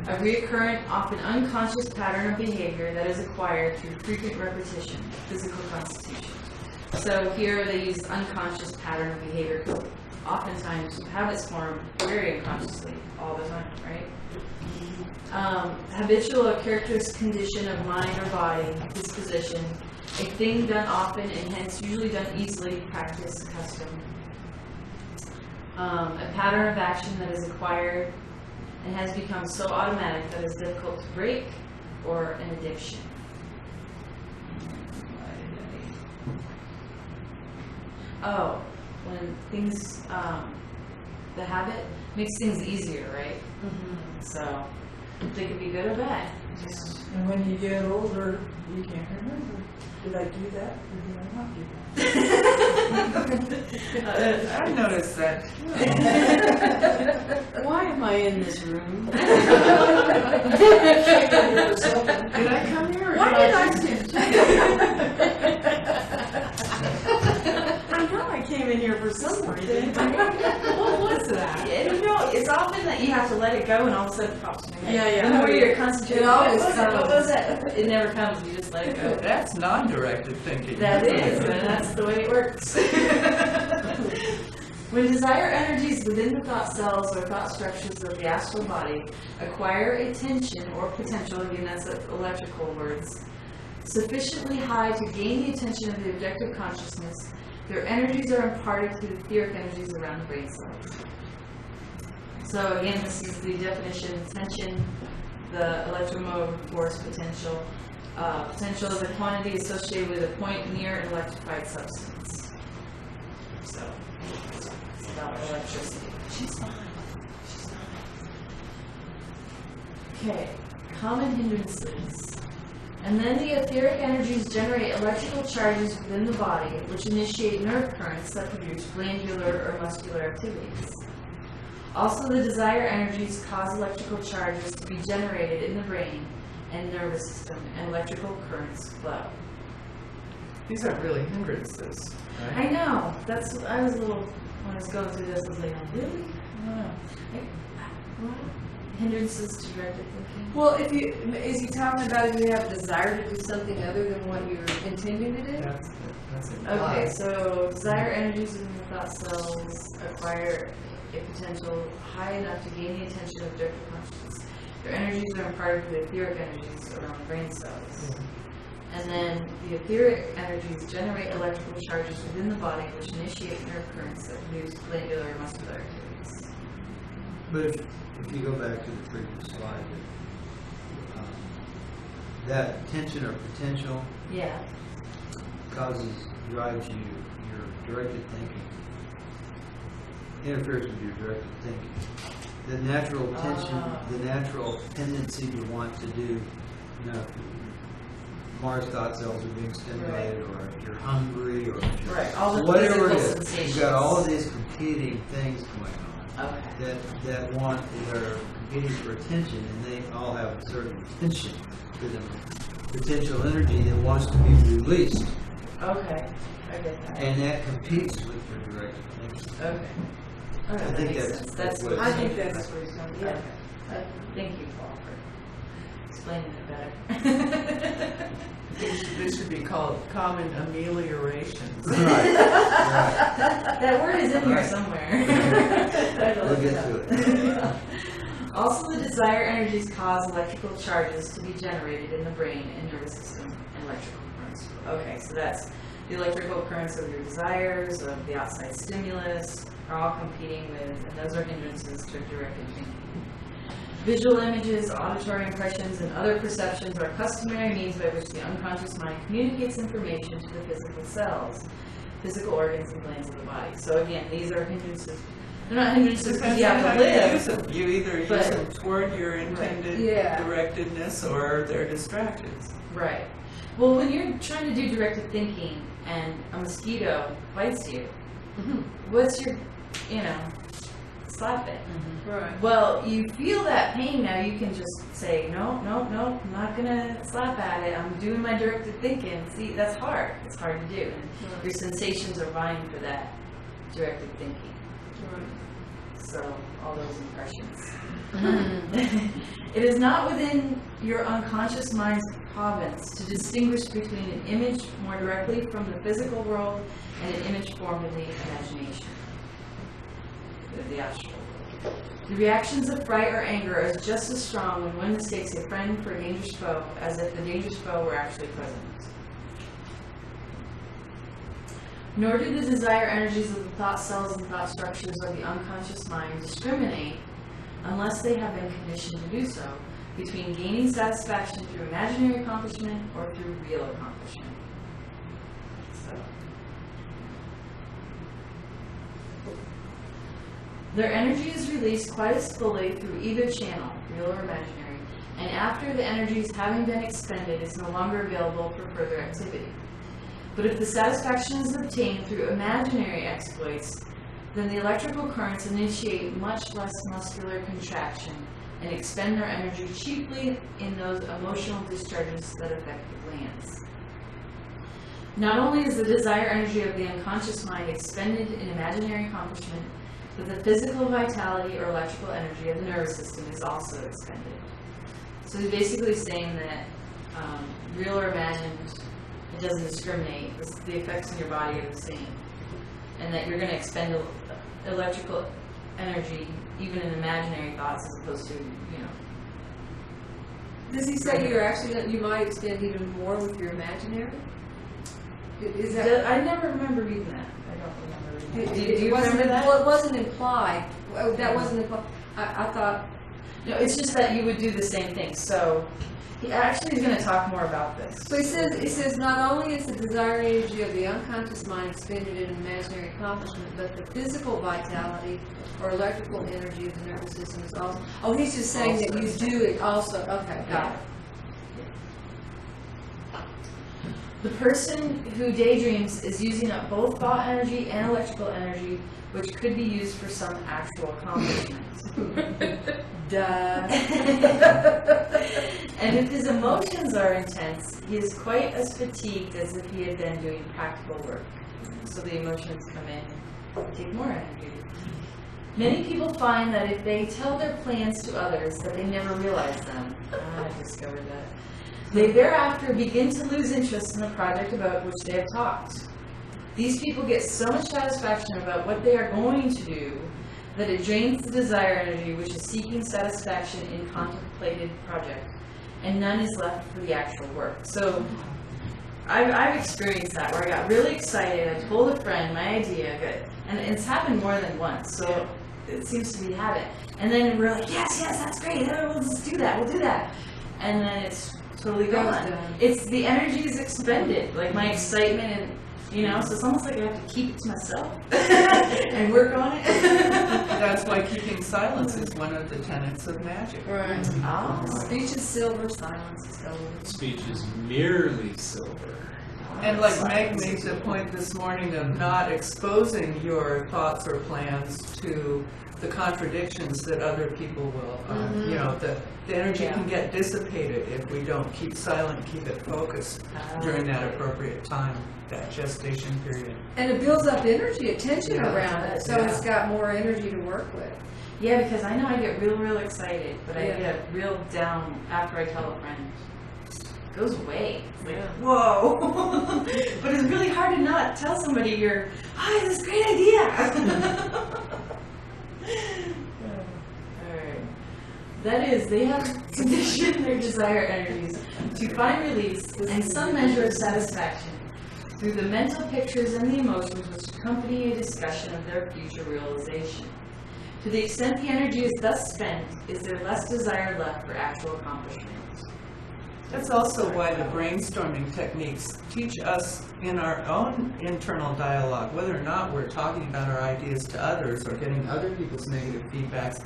Speaker 1: A recurrent, often unconscious pattern of behavior that is acquired through frequent repetition, physical constitution. So here they use unconscious pattern of behavior because oftentimes habits form very unconsciously all the time, right? Habitual or characteristic condition of mind or body, disposition, a thing done often and hence usually done easily, practice, custom. A pattern of action that is acquired and has become so automatic that it's difficult to break or an addiction. Oh, when things, the habit makes things easier, right? So they can be good or bad.
Speaker 2: And when you get older, you can't remember. Did I do that or did I not do that?
Speaker 7: I noticed that.
Speaker 3: Why am I in this room?
Speaker 2: Did
Speaker 7: Did I come here? Or
Speaker 3: Why
Speaker 7: did
Speaker 3: did I I know I came in here for some reason. What was that?
Speaker 1: Yeah, you know, it's often that you have to let it go and all of a sudden it pops in your head.
Speaker 3: Yeah, yeah.
Speaker 1: The more you're concentrating,
Speaker 3: It always
Speaker 1: what
Speaker 3: comes.
Speaker 1: was that? It never comes, you just let it go.
Speaker 7: That's non-directed thinking.
Speaker 1: That is, and that's the way it works. When desire energies within the thought cells or thought structures of the astral body acquire a tension or potential, again that's electrical words, sufficiently high to gain the attention of the objective consciousness, their energies are imparted to the etheric energies around the brain cells. So again, this is the definition: tension, the electromotive force potential. Potential is a quantity associated with a point near an electrified substance. So it's about electricity. She's fine. She's fine. Okay, common hindrances. And then the etheric energies generate electrical charges within the body, which initiate nerve currents that produce glandular or muscular activities. Also, the desire energies cause electrical charges to be generated in the brain and nervous system, and electrical currents flow.
Speaker 7: These aren't really hindrances,
Speaker 1: I
Speaker 7: right?
Speaker 1: know. That's what I was a little, when I was going through this, I was like, oh, really? I don't know. Hindrances to directed thinking.
Speaker 9: Well, is he talking about if you have a desire to do something other than what you're intending to do?
Speaker 7: That's
Speaker 1: Okay,
Speaker 7: implied.
Speaker 1: so desire energies in the thought cells acquire a potential high enough to gain the attention of objective consciousness. Their energies are imparted to the etheric energies around the brain cells. And then the etheric energies generate electrical charges within the body which initiate nerve currents that produce glandular or muscular activities.
Speaker 4: But if you go back to the previous slide, that tension or potential
Speaker 1: Yeah.
Speaker 4: drives your directed thinking, interferes with your directed thinking. The natural tension, the natural tendency to want to do, Mars thought cells are being stimulated, or if you're hungry, or if you're
Speaker 1: Right, all the
Speaker 4: whatever it
Speaker 1: physical
Speaker 4: is.
Speaker 1: sensations.
Speaker 4: You've got all of these competing things going on
Speaker 1: Okay.
Speaker 4: that are competing for attention, and they all have a certain tension to them. Potential energy that wants to be released,
Speaker 1: Okay. I get that.
Speaker 4: and that competes with your directed thinking.
Speaker 1: Okay. All right,
Speaker 4: I
Speaker 1: that
Speaker 4: think
Speaker 1: makes
Speaker 4: that's-
Speaker 1: sense.
Speaker 4: that's what-
Speaker 9: I think that's where he's going.
Speaker 1: Okay. Thank you, Paul, for explaining it better.
Speaker 7: They should be called common ameliorations.
Speaker 4: Right.
Speaker 1: That word is in here
Speaker 4: Right.
Speaker 1: somewhere.
Speaker 4: We'll get to it.
Speaker 1: Also, the desire energies cause electrical charges to be generated in the brain and nervous system and electrical currents. Okay, so that's the electrical currents of your desires, of the outside stimulus, are all competing with, and those are hindrances to directed thinking. Visual images, auditory impressions, and other perceptions are customary means by which the unconscious mind communicates information to the physical cells, physical organs, and glands of the body. So again, these are hindrances. They're not hindrances because
Speaker 7: Depends
Speaker 1: you
Speaker 7: on
Speaker 1: have
Speaker 7: how
Speaker 1: to
Speaker 7: you
Speaker 1: live.
Speaker 7: use them. You either use
Speaker 1: But-
Speaker 7: them toward your intended
Speaker 9: Yeah.
Speaker 7: directedness, or they're distractions.
Speaker 1: Right. Well, when you're trying to do directed thinking and a mosquito bites you, what's your, slap it.
Speaker 9: Right.
Speaker 1: Well, you feel that pain now, you can just say, no, I'm not gonna slap at it, I'm doing my directed thinking. See, that's hard. It's hard to do. And your sensations are vying for that directed thinking. So, all those impressions. It is not within your unconscious mind's province to distinguish between an image more directly from the physical world and an image formed in the imagination, the astral world. The reactions of fright or anger are just as strong when one mistakes a friend for a dangerous foe as if the dangerous foe were actually present. Nor do the desire energies of the thought cells and thought structures of the unconscious mind discriminate unless they have been conditioned to do so, between gaining satisfaction through imaginary accomplishment or through real accomplishment. So, their energy is released quite as fully through either channel, real or imaginary, and after the energies having been expended is no longer available for further activity. But if the satisfaction is obtained through imaginary exploits, then the electrical currents initiate much less muscular contraction and expend their energy chiefly in those emotional discharges that affect the glands. Not only is the desire energy of the unconscious mind expended in imaginary accomplishment, but the physical vitality or electrical energy of the nervous system is also expended. So he's basically saying that real or imagined, it doesn't discriminate. The effects in your body are the same. And that you're going to expend electrical energy even in imaginary thoughts as opposed to,
Speaker 9: Does he say you might expend even more with your imaginary? Is that?
Speaker 1: I never remember reading that. I don't remember reading that. Do you
Speaker 9: wasn't,
Speaker 1: remember that?
Speaker 9: Well, it wasn't implied. Well, that wasn't implied. I thought.
Speaker 1: No, it's just that you would do the same thing. So he actually is going to talk more about this.
Speaker 9: So he says not only is the desire energy of the unconscious mind expended in imaginary accomplishment, but the physical vitality or electrical energy of the nervous system is also. Oh, he's just saying that you do it also. Okay, got it.
Speaker 1: The person who daydreams is using up both thought energy and electrical energy, which could be used for some actual accomplishment.
Speaker 9: Duh.
Speaker 1: And if his emotions are intense, he is quite as fatigued as if he had been doing practical work. So the emotions come in and take more energy. Many people find that if they tell their plans to others, that they never realize them. I discovered that. They thereafter begin to lose interest in the project about which they have talked. These people get so much satisfaction about what they are going to do that it drains the desire energy which is seeking satisfaction in contemplated project, and none is left for the actual work. So I've experienced that where I got really excited, I told a friend my idea, and it's happened more than once, so it seems to be habit. And then we're like, yes, that's great, we'll just do that, we'll do that. And then it's totally gone. It's the energy is expended, like my excitement, and so it's almost like I have to keep it to myself and work on it.
Speaker 5: That's why keeping silence is one of the tenets of magic.
Speaker 9: Right.
Speaker 1: Oh.
Speaker 9: Speech is silver, silence is gold.
Speaker 8: Speech is merely silver.
Speaker 5: And like Meg made the point this morning of not exposing your thoughts or plans to the contradictions that other people will, the energy can get dissipated if we don't keep silent, keep it focused during that appropriate time, that gestation period.
Speaker 9: And it builds up energy, attention
Speaker 5: Yeah.
Speaker 9: around it, so it's got more energy to work with.
Speaker 1: Yeah, because I know I get real excited, but I get real down after I tell a friend. It goes away. It's like, whoa. But it's really hard to not tell somebody hi, this is a great idea. Alright. That is, they have conditioned their desire energies to find release and some measure of satisfaction through the mental pictures and the emotions which accompany a discussion of their future realization. To the extent the energy is thus spent, is there less desire left for actual accomplishment.
Speaker 5: That's also why the brainstorming techniques teach us in our own internal dialogue, whether or not we're talking about our ideas to others or getting other people's negative feedbacks.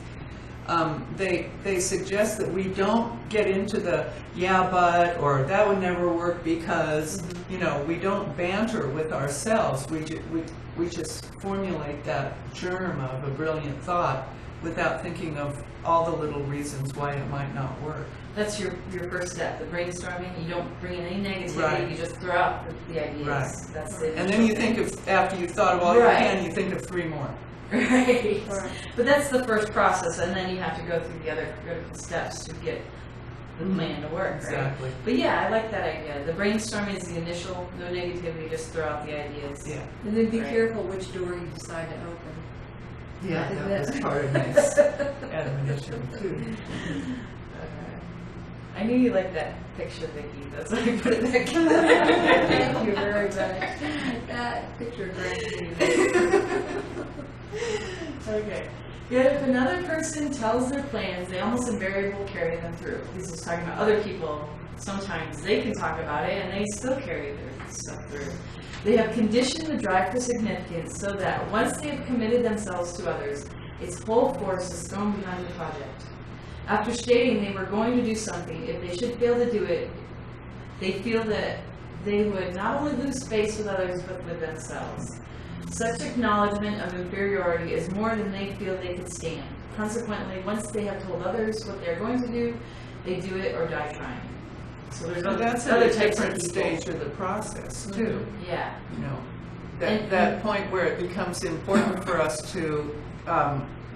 Speaker 5: They suggest that we don't get into the yeah but or that would never work because we don't banter with ourselves. We just formulate that germ of a brilliant thought without thinking of all the little reasons why it might not work.
Speaker 1: That's your first step, the brainstorming. You don't bring in any negativity,
Speaker 5: Right.
Speaker 1: You just throw out the ideas.
Speaker 5: Right.
Speaker 1: That's it.
Speaker 5: And then you think of, after you've thought of all
Speaker 1: Right.
Speaker 5: you can, you think of 3 more.
Speaker 1: Right. But that's the first process, and then you have to go through the other critical steps to get the plan to work, right?
Speaker 5: Exactly.
Speaker 1: But yeah, I like that idea. The brainstorming is the initial, no negativity, just throw out the ideas.
Speaker 5: Yeah.
Speaker 9: And then be
Speaker 1: Right.
Speaker 9: careful which door you decide to open.
Speaker 5: Yeah, that was part of Meg's admonition too.
Speaker 1: I knew you liked that picture, Vicki. That's why I put it back.
Speaker 9: Thank you very much. That picture grabbed me.
Speaker 1: Okay. Yet if another person tells their plans, they almost invariably carry them through. He's just talking about other people. Sometimes they can talk about it and they still carry their stuff through. They have conditioned the drive for significance so that once they have committed themselves to others, its whole force is thrown behind the project. After stating they were going to do something, if they should fail to do it, they feel that they would not only lose space with others, but with themselves. Such acknowledgement of inferiority is more than they feel they could stand. Consequently, once they have told others what they're going to do, they do it or die trying. So there's
Speaker 5: But that's at
Speaker 1: other
Speaker 5: a
Speaker 1: types of
Speaker 5: different
Speaker 1: people.
Speaker 5: stage of the process too.
Speaker 1: Yeah.
Speaker 5: You know,
Speaker 1: And-
Speaker 5: that point where it becomes important for us to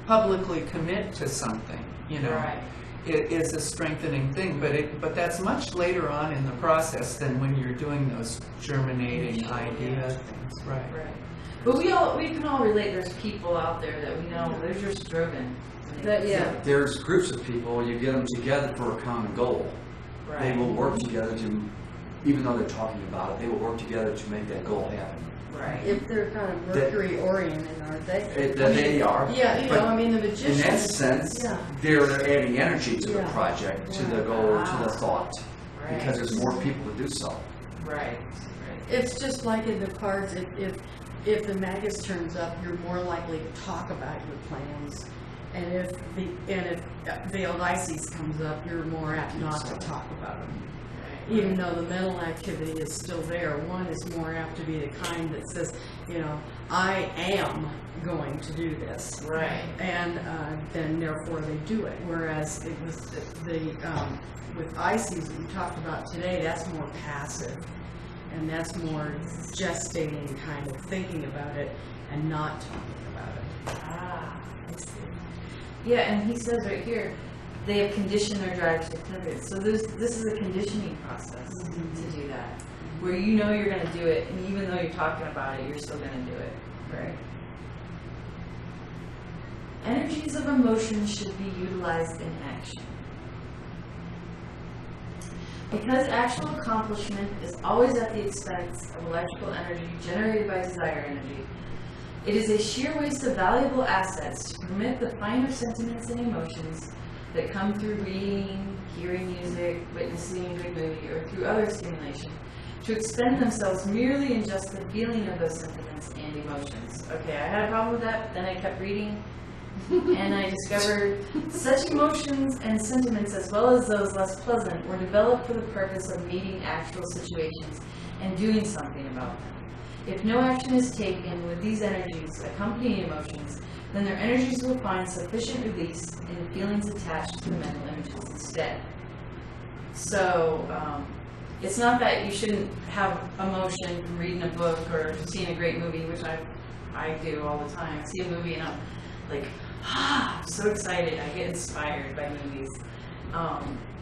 Speaker 5: publicly commit to something, you know.
Speaker 1: Right.
Speaker 5: It is a strengthening thing, but that's much later on in the process than when you're doing those germinating idea things, right?
Speaker 1: Right. But we can all relate. There's people out there that we know they're just driven.
Speaker 9: Yeah.
Speaker 6: There's groups of people, you get them together for a common goal.
Speaker 1: Right.
Speaker 6: They will work together to, even though they're talking about it, they will work together to make that goal happen.
Speaker 1: Right.
Speaker 3: If they're kind of Mercury oriented, aren't they?
Speaker 6: They are.
Speaker 3: Yeah, you know,
Speaker 6: But
Speaker 3: I mean, the magician.
Speaker 6: in that sense,
Speaker 3: Yeah.
Speaker 6: they're adding energy to the
Speaker 3: Yeah.
Speaker 6: project, to the
Speaker 3: Yeah.
Speaker 6: goal, to the thought,
Speaker 1: Right.
Speaker 6: because there's more people to do so.
Speaker 1: Right. Right.
Speaker 3: It's just like in the cards, if the magus turns up, you're more likely to talk about your plans. And if Veiled Ices comes up, you're more apt not to talk about them. Even though the mental activity is still there, one is more apt to be the kind that says, you know, I am going to do this.
Speaker 1: Right.
Speaker 3: And then therefore they do it. Whereas it was with Ices that we talked about today, that's more passive. And that's more gestating, kind of thinking about it and not talking about it.
Speaker 1: Ah, I see. Yeah, and he says right here, they have conditioned their drive to significance. So this is a conditioning process to do that, where you know you're going to do it, and even though you're talking about it, you're still going to do it. Right. Energies of emotion should be utilized in action. Because actual accomplishment is always at the expense of electrical energy generated by desire energy, it is a sheer waste of valuable assets to permit the finer sentiments and emotions that come through reading, hearing music, witnessing a good movie, or through other stimulation, to expend themselves merely in just the feeling of those sentiments and emotions. Okay, I had a problem with that, then I kept reading, and I discovered such emotions and sentiments, as well as those less pleasant, were developed for the purpose of meeting actual situations and doing something about them. If no action is taken with these energies accompanying emotions, then their energies will find sufficient release in the feelings attached to the mental images instead. So, it's not that you shouldn't have emotion from reading a book or seeing a great movie, which I do all the time. I see a movie and I'm like, I'm so excited. I get inspired by movies.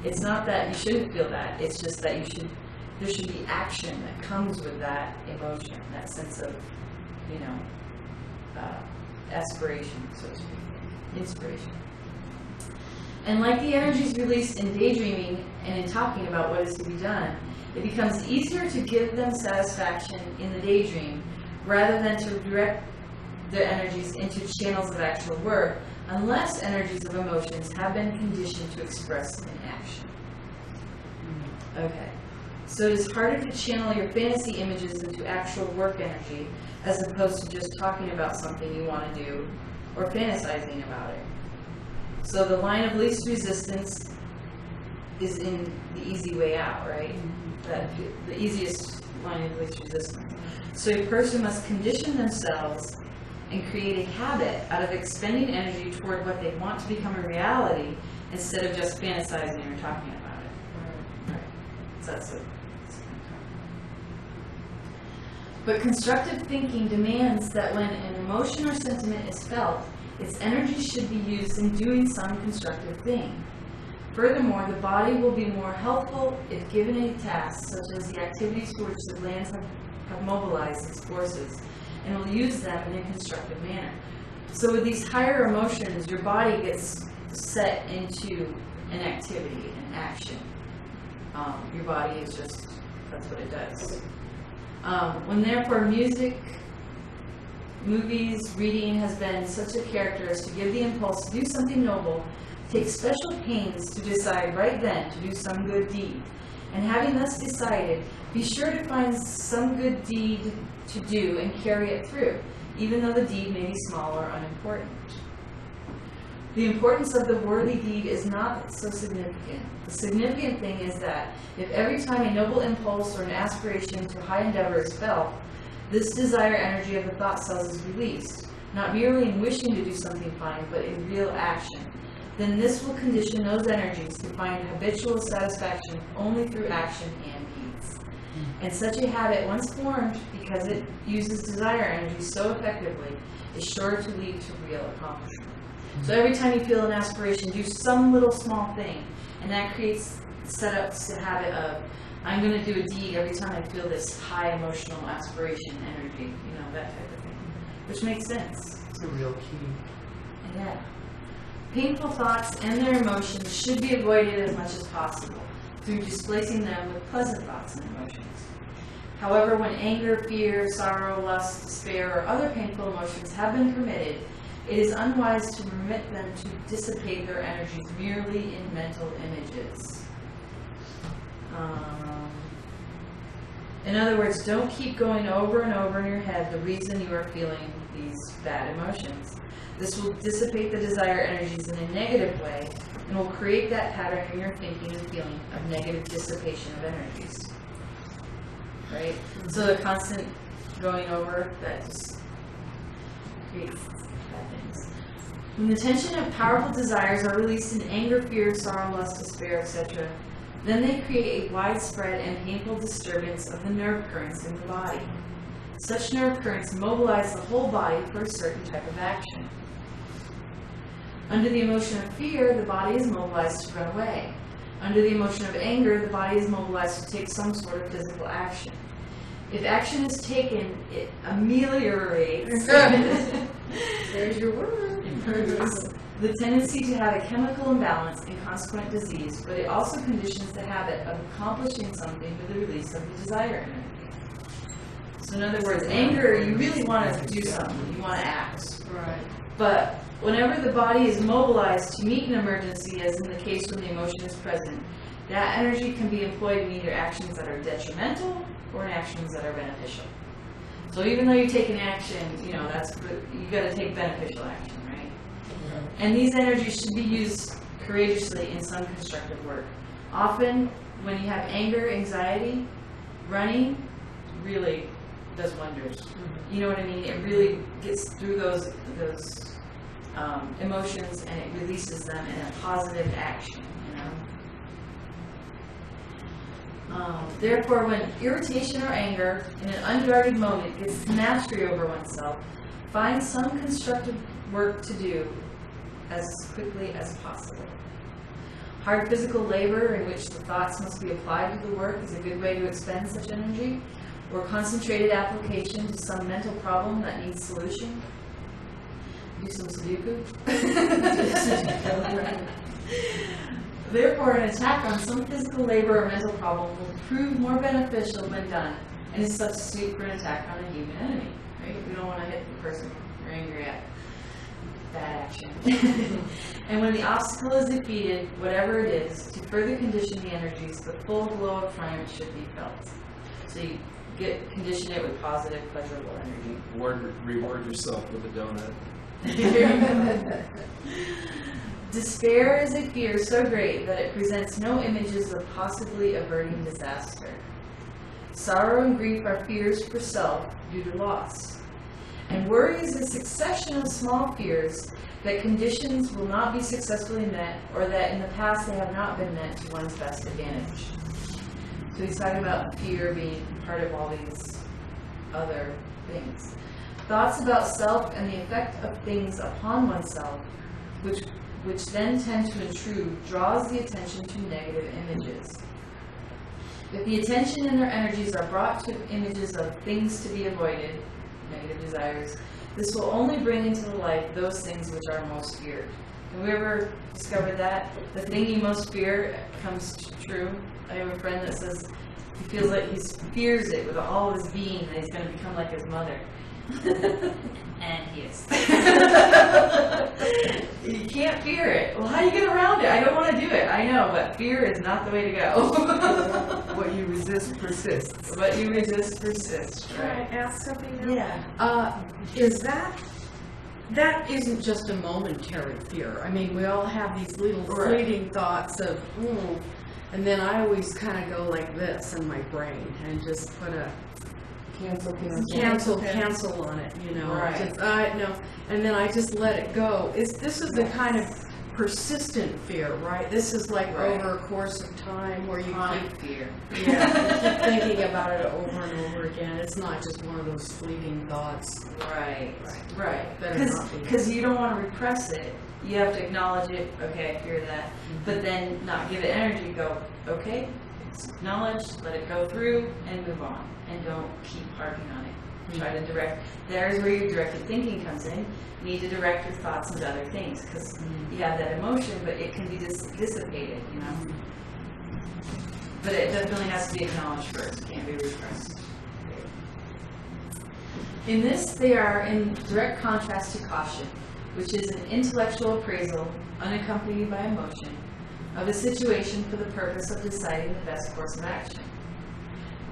Speaker 1: It's not that you shouldn't feel that. It's just that there should be action that comes with that emotion, that sense of, aspiration, so to speak, inspiration. And like the energies released in daydreaming and in talking about what is to be done, it becomes easier to give them satisfaction in the daydream rather than to direct the energies into channels of actual work, unless energies of emotions have been conditioned to express in action. Okay. So it is harder to channel your fantasy images into actual work energy as opposed to just talking about something you want to do or fantasizing about it. So the line of least resistance is in the easy way out, right? The easiest line of least resistance. So a person must condition themselves and create a habit out of expending energy toward what they want to become a reality instead of just fantasizing or talking about it. Right. So that's it. But constructive thinking demands that when an emotion or sentiment is felt, its energy should be used in doing some constructive thing. Furthermore, the body will be more helpful if given a task, such as the activities for which the glands have mobilized its forces, and will use them in a constructive manner. So with these higher emotions, your body gets set into an activity, an action. Your body is just, that's what it does. When therefore music movies, reading has been such a character as to give the impulse to do something noble, take special pains to decide right then to do some good deed. And having thus decided, be sure to find some good deed to do and carry it through, even though the deed may be small or unimportant. The importance of the worthy deed is not so significant. The significant thing is that if every time a noble impulse or an aspiration to high endeavor is felt, this desire energy of the thought cells is released, not merely in wishing to do something fine, but in real action. Then this will condition those energies to find habitual satisfaction only through action and deeds. And such a habit, once formed, because it uses desire energy so effectively, is sure to lead to real accomplishment. So every time you feel an aspiration, do some little small thing, and that creates setups to habit of, I'm going to do a deed every time I feel this high emotional aspiration energy, that type of thing, which makes sense.
Speaker 7: It's a real key.
Speaker 1: Yeah. Painful thoughts and their emotions should be avoided as much as possible through displacing them with pleasant thoughts and emotions. However, when anger, fear, sorrow, lust, despair, or other painful emotions have been permitted, it is unwise to permit them to dissipate their energies merely in mental images. In other words, don't keep going over and over in your head the reason you are feeling these bad emotions. This will dissipate the desire energies in a negative way and will create that pattern in your thinking and feeling of negative dissipation of energies. Right? So the constant going over, that just creates bad things. When the tension of powerful desires are released in anger, fear, sorrow, lust, despair, etc., then they create a widespread and painful disturbance of the nerve currents in the body. Such nerve currents mobilize the whole body for a certain type of action. Under the emotion of fear, the body is mobilized to run away. Under the emotion of anger, the body is mobilized to take some sort of physical action. If action is taken, it ameliorates
Speaker 9: There's your word.
Speaker 1: the tendency to have a chemical imbalance and consequent disease, but it also conditions the habit of accomplishing something with the release of the desire energy. So in other words, anger, you really want to do something, you want to act.
Speaker 9: Right.
Speaker 1: But whenever the body is mobilized to meet an emergency, as in the case when the emotion is present, that energy can be employed in either actions that are detrimental or in actions that are beneficial. So even though you take an action, that's you got to take beneficial action, right? And these energies should be used courageously in some constructive work. Often, when you have anger, anxiety, running really does wonders. You know what I mean? It really gets through those emotions and it releases them in a positive action. Therefore, when irritation or anger in an unguarded moment gets mastery over oneself, find some constructive work to do as quickly as possible. Hard physical labor in which the thoughts must be applied to the work is a good way to expend such energy, or concentrated application to some mental problem that needs solution. Do some Sudoku. Therefore, an attack on some physical labor or mental problem will prove more beneficial when done, and is a substitute for an attack on a human enemy. Right? We don't want to hit the person we're angry at. Bad action. And when the obstacle is defeated, whatever it is, to further condition the energies, the full glow of triumph should be felt. So you condition it with positive, pleasurable energy.
Speaker 8: Reward yourself with a donut.
Speaker 1: Despair is a fear so great that it presents no images of possibly averting disaster. Sorrow and grief are fears for self due to loss. And worry is a succession of small fears that conditions will not be successfully met, or that in the past they have not been met to one's best advantage. So he's talking about fear being part of all these other things. Thoughts about self and the effect of things upon oneself, which then tend to intrude, draws the attention to negative images. If the attention and their energies are brought to images of things to be avoided, negative desires, this will only bring into the light those things which are most feared. Have we ever discovered that? The thing you most fear comes true. I have a friend that says he feels like he fears it with all of his being, that he's going to become like his mother. And he is. You can't fear it. Well, how do you get around it? I don't want to do it. I know, but fear is not the way to go.
Speaker 5: What you resist persists.
Speaker 1: What you resist persists,
Speaker 3: Can I
Speaker 1: right?
Speaker 3: ask something now?
Speaker 1: Yeah.
Speaker 3: Is that isn't just a momentary fear. I mean, we all have these little
Speaker 1: Right.
Speaker 3: fleeting thoughts of, and then I always kind of go like this in my brain and just put a cancel on it, you know.
Speaker 1: Right.
Speaker 3: Just, no, and then I just let it go. This is the kind of persistent fear, right? This is like
Speaker 1: Right.
Speaker 3: over a course of time where you
Speaker 1: Chronic fear.
Speaker 3: keep thinking about it over and over again. It's not just one of those fleeting thoughts.
Speaker 1: Right.
Speaker 3: Better not be.
Speaker 1: Because you don't want to repress it. You have to acknowledge it. Okay, I fear that. But then not give it energy. Go, okay, it's acknowledged, let it go through, and move on. And don't keep harping on it. Try to direct. There's where your directed thinking comes in. You need to direct your thoughts into other things because you have that emotion, but it can be dissipated, you know. But it definitely has to be acknowledged first. It can't be repressed. In this, they are in direct contrast to caution, which is an intellectual appraisal, unaccompanied by emotion, of a situation for the purpose of deciding the best course of action.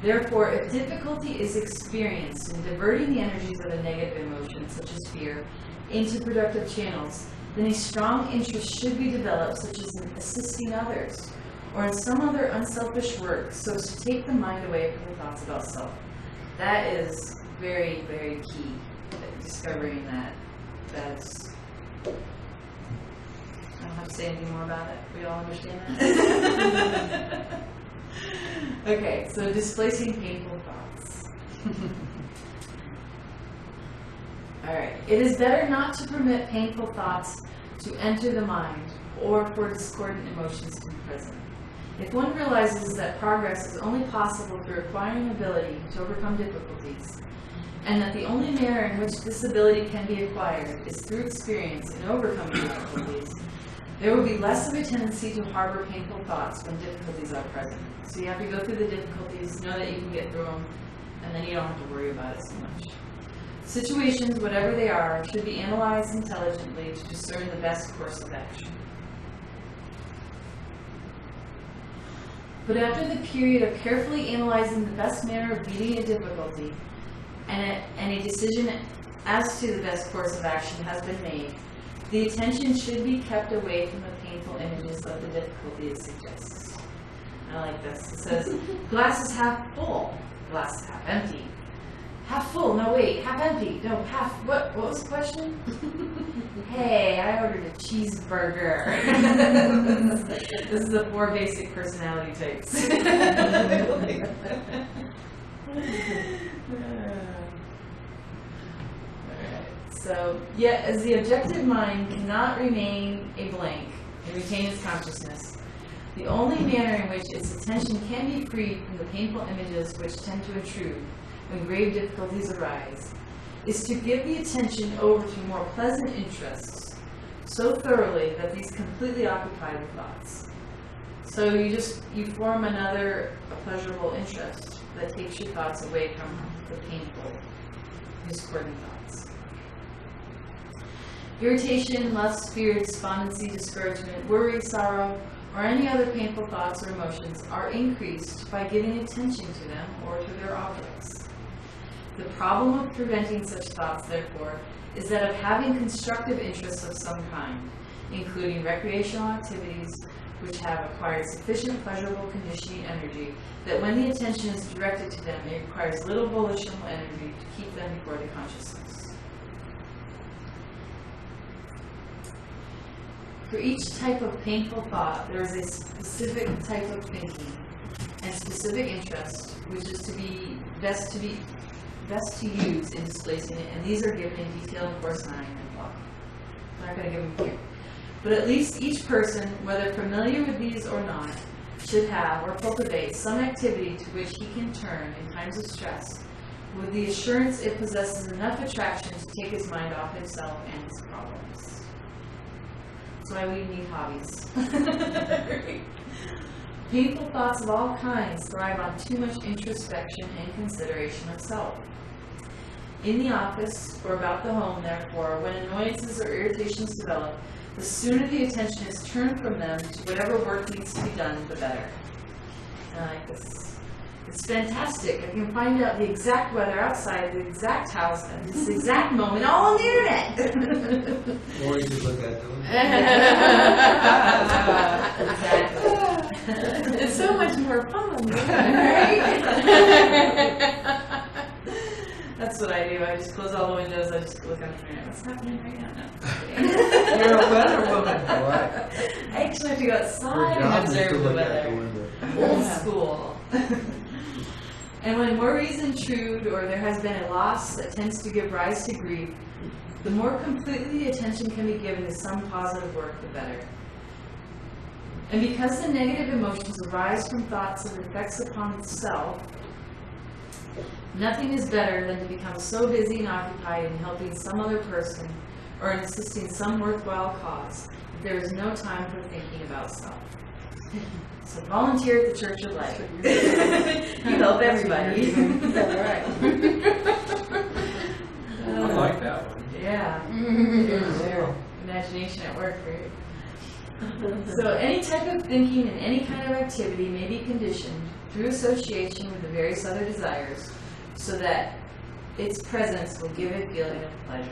Speaker 1: Therefore, if difficulty is experienced in diverting the energies of a negative emotion, such as fear, into productive channels, then a strong interest should be developed, such as in assisting others, or in some other unselfish work, so as to take the mind away from the thoughts about self. That is very, very key, discovering that. That's, I don't have to say anything more about it. We all understand that? Okay, so displacing painful thoughts. Alright, it is better not to permit painful thoughts to enter the mind or for discordant emotions to be present. If one realizes that progress is only possible through acquiring ability to overcome difficulties, and that the only manner in which this ability can be acquired is through experience in overcoming difficulties, there will be less of a tendency to harbor painful thoughts when difficulties are present. So you have to go through the difficulties, know that you can get through them, and then you don't have to worry about it so much. Situations, whatever they are, should be analyzed intelligently to discern the best course of action. But after the period of carefully analyzing the best manner of meeting a difficulty, and a decision as to the best course of action has been made, the attention should be kept away from the painful images of the difficulty it suggests. I like this. It says, glass is half full, glass is half empty. Half full, no wait, half empty, no, half, what was the question? Hey, I ordered a cheeseburger. This is the 4 basic personality types. So, yet as the objective mind cannot remain a blank and retain its consciousness, the only manner in which its attention can be freed from the painful images which tend to intrude when grave difficulties arise is to give the attention over to more pleasant interests so thoroughly that these completely occupy the thoughts. So you form a pleasurable interest that takes your thoughts away from the painful, discordant thoughts. Irritation, lust, fear, despondency, discouragement, worry, sorrow, or any other painful thoughts or emotions are increased by giving attention to them or to their objects. The problem of preventing such thoughts, therefore, is that of having constructive interests of some kind, including recreational activities which have acquired sufficient pleasurable conditioning energy that when the attention is directed to them, it requires little volitional energy to keep them before the consciousness. For each type of painful thought, there is a specific type of thinking and specific interest, which is best to use in displacing it, and these are given in detail in Course 9 and 12. I'm not going to give them here. But at least each person, whether familiar with these or not, should have or cultivate some activity to which he can turn in times of stress, with the assurance it possesses enough attraction to take his mind off himself and his problems. That's why we need hobbies. Painful thoughts of all kinds thrive on too much introspection and consideration of self. in the office or about the home, therefore, when annoyances or irritations develop, the sooner the attention is turned from them to whatever work needs to be done, the better. I like this. It's fantastic. I can find out the exact weather outside, the exact house, at this exact moment, all on the internet.
Speaker 4: Or you could look at those.
Speaker 1: Exactly.
Speaker 3: It's so much more fun,
Speaker 1: Right? That's what I do. I just close all the windows. I just look on the internet. What's happening right now? No.
Speaker 7: You're a weather woman.
Speaker 4: What?
Speaker 1: I actually have to go
Speaker 4: Your
Speaker 1: outside and
Speaker 4: job is to
Speaker 1: observe the
Speaker 4: look out the
Speaker 1: weather.
Speaker 4: window.
Speaker 1: Old school. And when worries intrude or there has been a loss that tends to give rise to grief, the more completely the attention can be given to some positive work, the better. And because the negative emotions arise from thoughts of effects upon the self, nothing is better than to become so busy and occupied in helping some other person or in assisting some worthwhile cause that there is no time for thinking about self. So volunteer at the Church of Life. You help everybody.
Speaker 3: Right.
Speaker 8: I like that one.
Speaker 1: Yeah. Imagination at work, right? So any type of thinking and any kind of activity may be conditioned through association with the various other desires so that its presence will give a feeling of pleasure.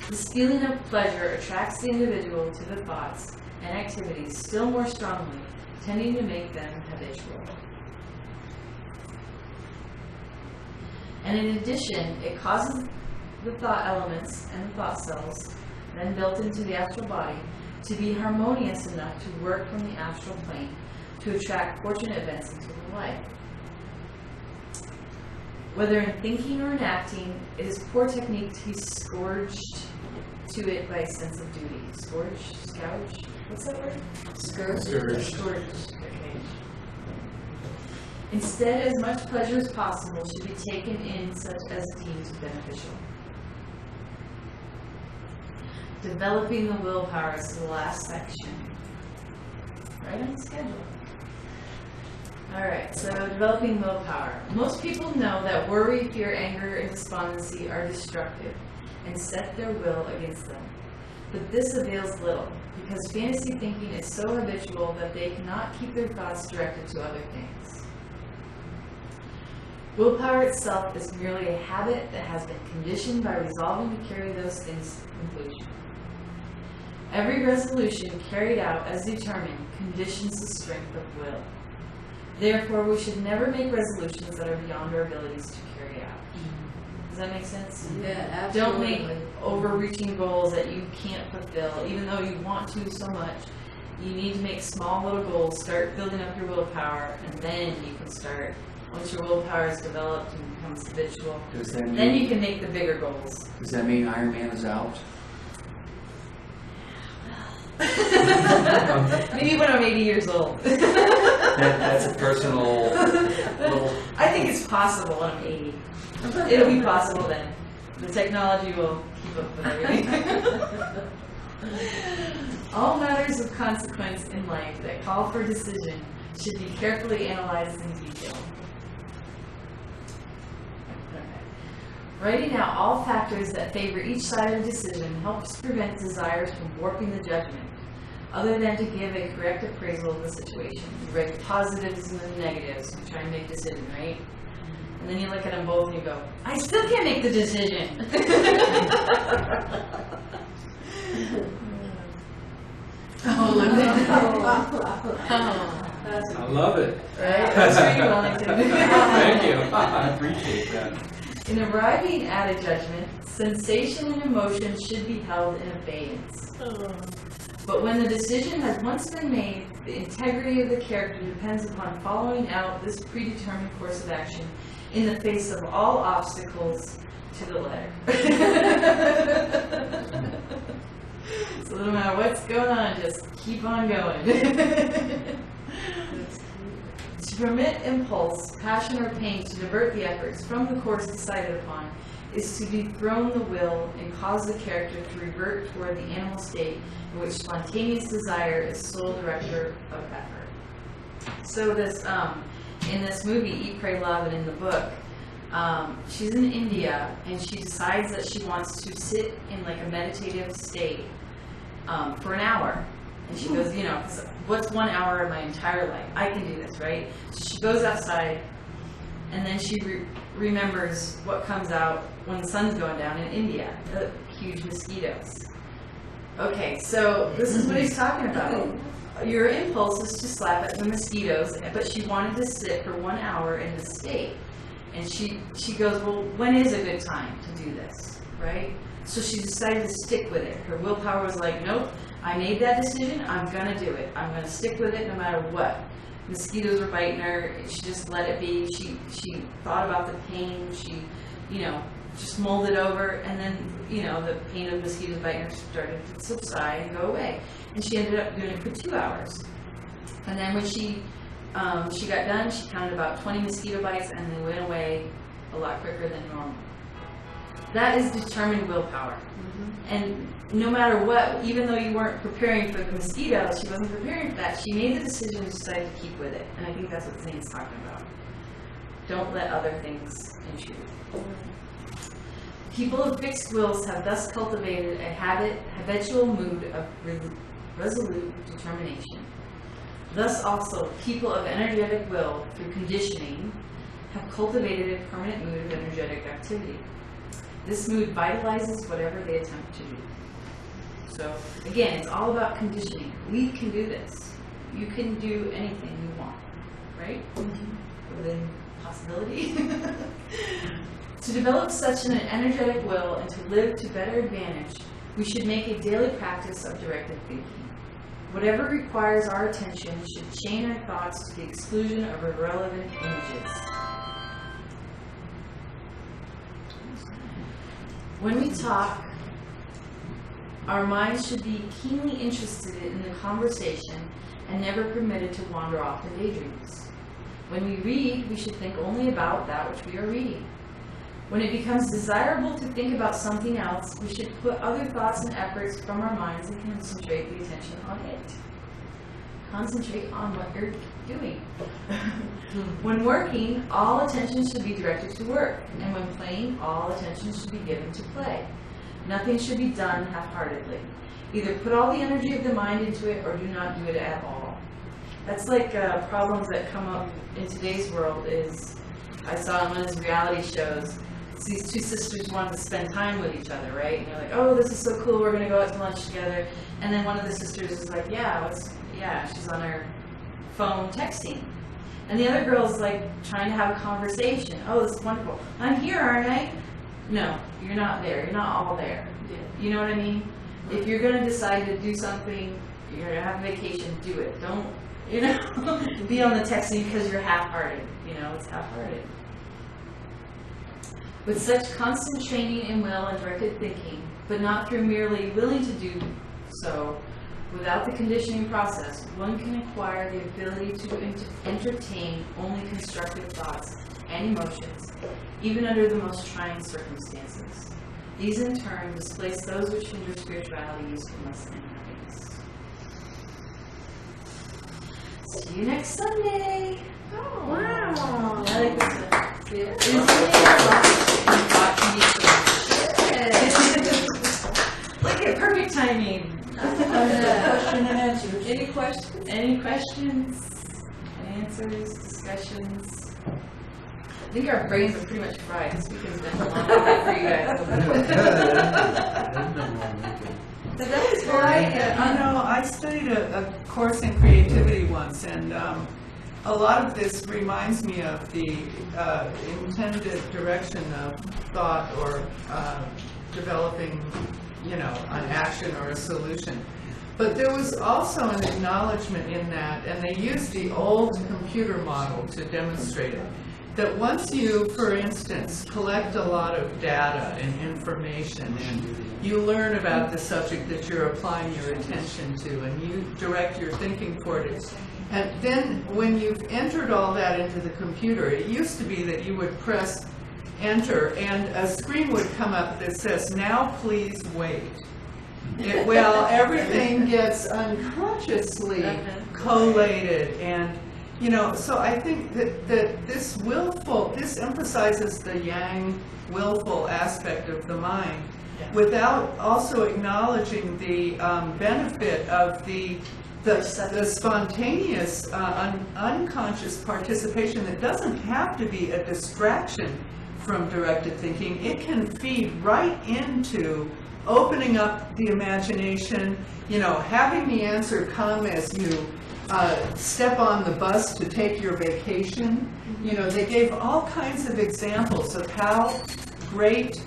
Speaker 1: This feeling of pleasure attracts the individual to the thoughts and activities still more strongly, tending to make them habitual. And in addition, it causes the thought elements and the thought cells, then built into the astral body, to be harmonious enough to work from the astral plane to attract fortunate events into the life. Whether in thinking or in acting, it is poor technique to be scourged to it by a sense of duty. Scourge? Scourge? What's that word?
Speaker 8: Scourge.
Speaker 1: Scourge. Okay. Instead, as much pleasure as possible should be taken in such as deemed beneficial. Developing the willpower is the last section. Right on schedule. Alright, so developing willpower. Most people know that worry, fear, anger, and despondency are destructive and set their will against them. But this avails little, because fantasy thinking is so habitual that they cannot keep their thoughts directed to other things. Willpower itself is merely a habit that has been conditioned by resolving to carry those things to conclusion. Every resolution carried out as determined conditions the strength of will. Therefore, we should never make resolutions that are beyond our abilities to carry out. Does that make sense?
Speaker 3: Yeah,
Speaker 1: Don't
Speaker 3: absolutely.
Speaker 1: make overreaching goals that you can't fulfill, even though you want to so much. You need to make small little goals, start building up your willpower, and then you can start. Once your willpower is developed and becomes habitual,
Speaker 6: Does that
Speaker 1: then
Speaker 6: mean,
Speaker 1: you can make the bigger goals.
Speaker 6: does that mean Iron Man is out?
Speaker 1: Maybe when I'm 80 years old.
Speaker 6: That's a personal little.
Speaker 1: I think it's possible when I'm 80. It'll be possible then. The technology will keep up with everything. All matters of consequence in life that call for decision should be carefully analyzed in detail. Writing out all factors that favor each side of a decision helps prevent desires from warping the judgment, other than to give a correct appraisal of the situation. You write the positives and the negatives and try and make a decision, right? And then you look at them both and you go, I still can't make the decision.
Speaker 3: Oh, look at that.
Speaker 1: That's
Speaker 8: I love it.
Speaker 1: right. That's Reed Wellington.
Speaker 8: Thank you. I appreciate that.
Speaker 1: In arriving at a judgment, sensation and emotion should be held in abeyance. But when the decision has once been made, the integrity of the character depends upon following out this predetermined course of action in the face of all obstacles to the letter. So no matter what's going on, just keep on going. To permit impulse, passion, or pain to divert the efforts from the course decided upon is to dethrone the will and cause the character to revert toward the animal state in which spontaneous desire is sole director of effort. So this, in this movie, Eat, Pray, Love, and in the book, She's in India, and she decides that she wants to sit in like a meditative state for an hour. And she goes, you know, 'cause what's 1 hour of my entire life? I can do this, right? So she goes outside, and then she remembers what comes out when the sun's going down in India, the huge mosquitoes. Okay, so this is what he's talking about. Your impulse is to slap at the mosquitoes, but she wanted to sit for 1 hour in this state. And she goes, well, when is a good time to do this, right? So she decided to stick with it. Her willpower was like, nope, I made that decision, I'm gonna do it. I'm gonna stick with it no matter what. Mosquitoes were biting her, she just let it be. She thought about the pain, she, you know, just mulled it over, and then, you know, the pain of mosquitoes biting her started to subside and go away. And she ended up doing it for 2 hours. And then when she got done, she counted about 20 mosquito bites, and they went away a lot quicker than normal. That is determined willpower. And no matter what, even though you weren't preparing for the mosquitoes, she wasn't preparing for that. She made the decision and decided to keep with it. And I think that's what Zane's talking about. Don't let other things intrude. People of fixed wills have thus cultivated a habitual mood of resolute determination. Thus also, people of energetic will, through conditioning, have cultivated a permanent mood of energetic activity. This mood vitalizes whatever they attempt to do. So, again, it's all about conditioning. We can do this. You can do anything you want, right? Within possibility. To develop such an energetic will and to live to better advantage, we should make a daily practice of directed thinking. Whatever requires our attention should chain our thoughts to the exclusion of irrelevant images. When we talk, our minds should be keenly interested in the conversation and never permitted to wander off in daydreams. When we read, we should think only about that which we are reading. When it becomes desirable to think about something else, we should put other thoughts and efforts from our minds and concentrate the attention on it. Concentrate on what you're doing. When working, all attention should be directed to work, and when playing, all attention should be given to play. Nothing should be done half-heartedly. Either put all the energy of the mind into it or do not do it at all. That's like problems that come up in today's world is, I saw in one of his reality shows, these two sisters wanted to spend time with each other, right? And they're like, oh, this is so cool, we're going to go out to lunch together. And then one of the sisters is like, yeah, she's on her phone texting. And the other girl's like trying to have a conversation. Oh, this is wonderful. I'm here, aren't I? No, you're not there. You're not all there. You know what I mean? If you're going to decide to do something, you're going to have a vacation, do it. Don't, you know, be on the texting because you're half-hearted. You know, it's half-hearted. With such constant training in will and directed thinking, but not through merely willing to do so, without the conditioning process, one can acquire the ability to entertain only constructive thoughts and emotions, even under the most trying circumstances. These in turn displace those which hinder spirituality, usefulness, and happiness. See you next Sunday!
Speaker 9: Oh,
Speaker 3: Wow.
Speaker 1: I like this one. Look at perfect timing.
Speaker 2: Question and answers.
Speaker 9: Any questions?
Speaker 1: Any questions, answers, discussions? I think our brains are pretty much fried. This weekend's been a long day for you guys.
Speaker 5: So that was I know, I studied a course in creativity once, and a lot of this reminds me of the intended direction of thought or developing, you know, an action or a solution. But there was also an acknowledgement in that, and they used the old computer model to demonstrate it, that once you, for instance, collect a lot of data and information and you learn about the subject that you're applying your attention to and you direct your thinking toward it, and then when you've entered all that into the computer, it used to be that you would press enter and a screen would come up that says, now please wait. Well, everything gets unconsciously collated, and You know, so I think that this emphasizes the yang willful aspect of the mind without also acknowledging the benefit of the spontaneous, unconscious participation that doesn't have to be a distraction from directed thinking. It can feed right into opening up the imagination, you know, having the answer come as you step on the bus to take your vacation. You know, they gave all kinds of examples of how great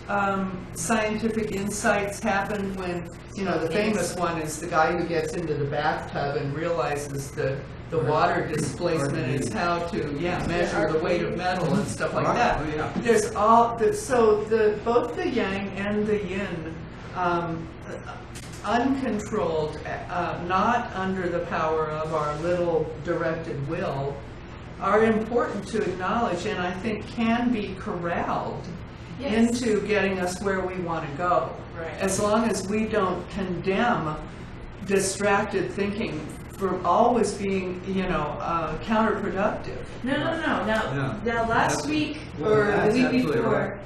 Speaker 5: scientific insights happen when, you know, the famous one is the guy who gets into the bathtub and realizes the water displacement is how to, measure the weight of metal and stuff like that. There's both the yang and the yin, uncontrolled, not under the power of our little directed will, are important to acknowledge, and I think can be corralled into getting us where we want to go.
Speaker 1: Right.
Speaker 5: As long as we don't condemn distracted thinking for always being, you know, counterproductive.
Speaker 1: No. Now last week
Speaker 4: Well,
Speaker 1: or the
Speaker 4: that's
Speaker 1: week
Speaker 4: absolutely
Speaker 1: before,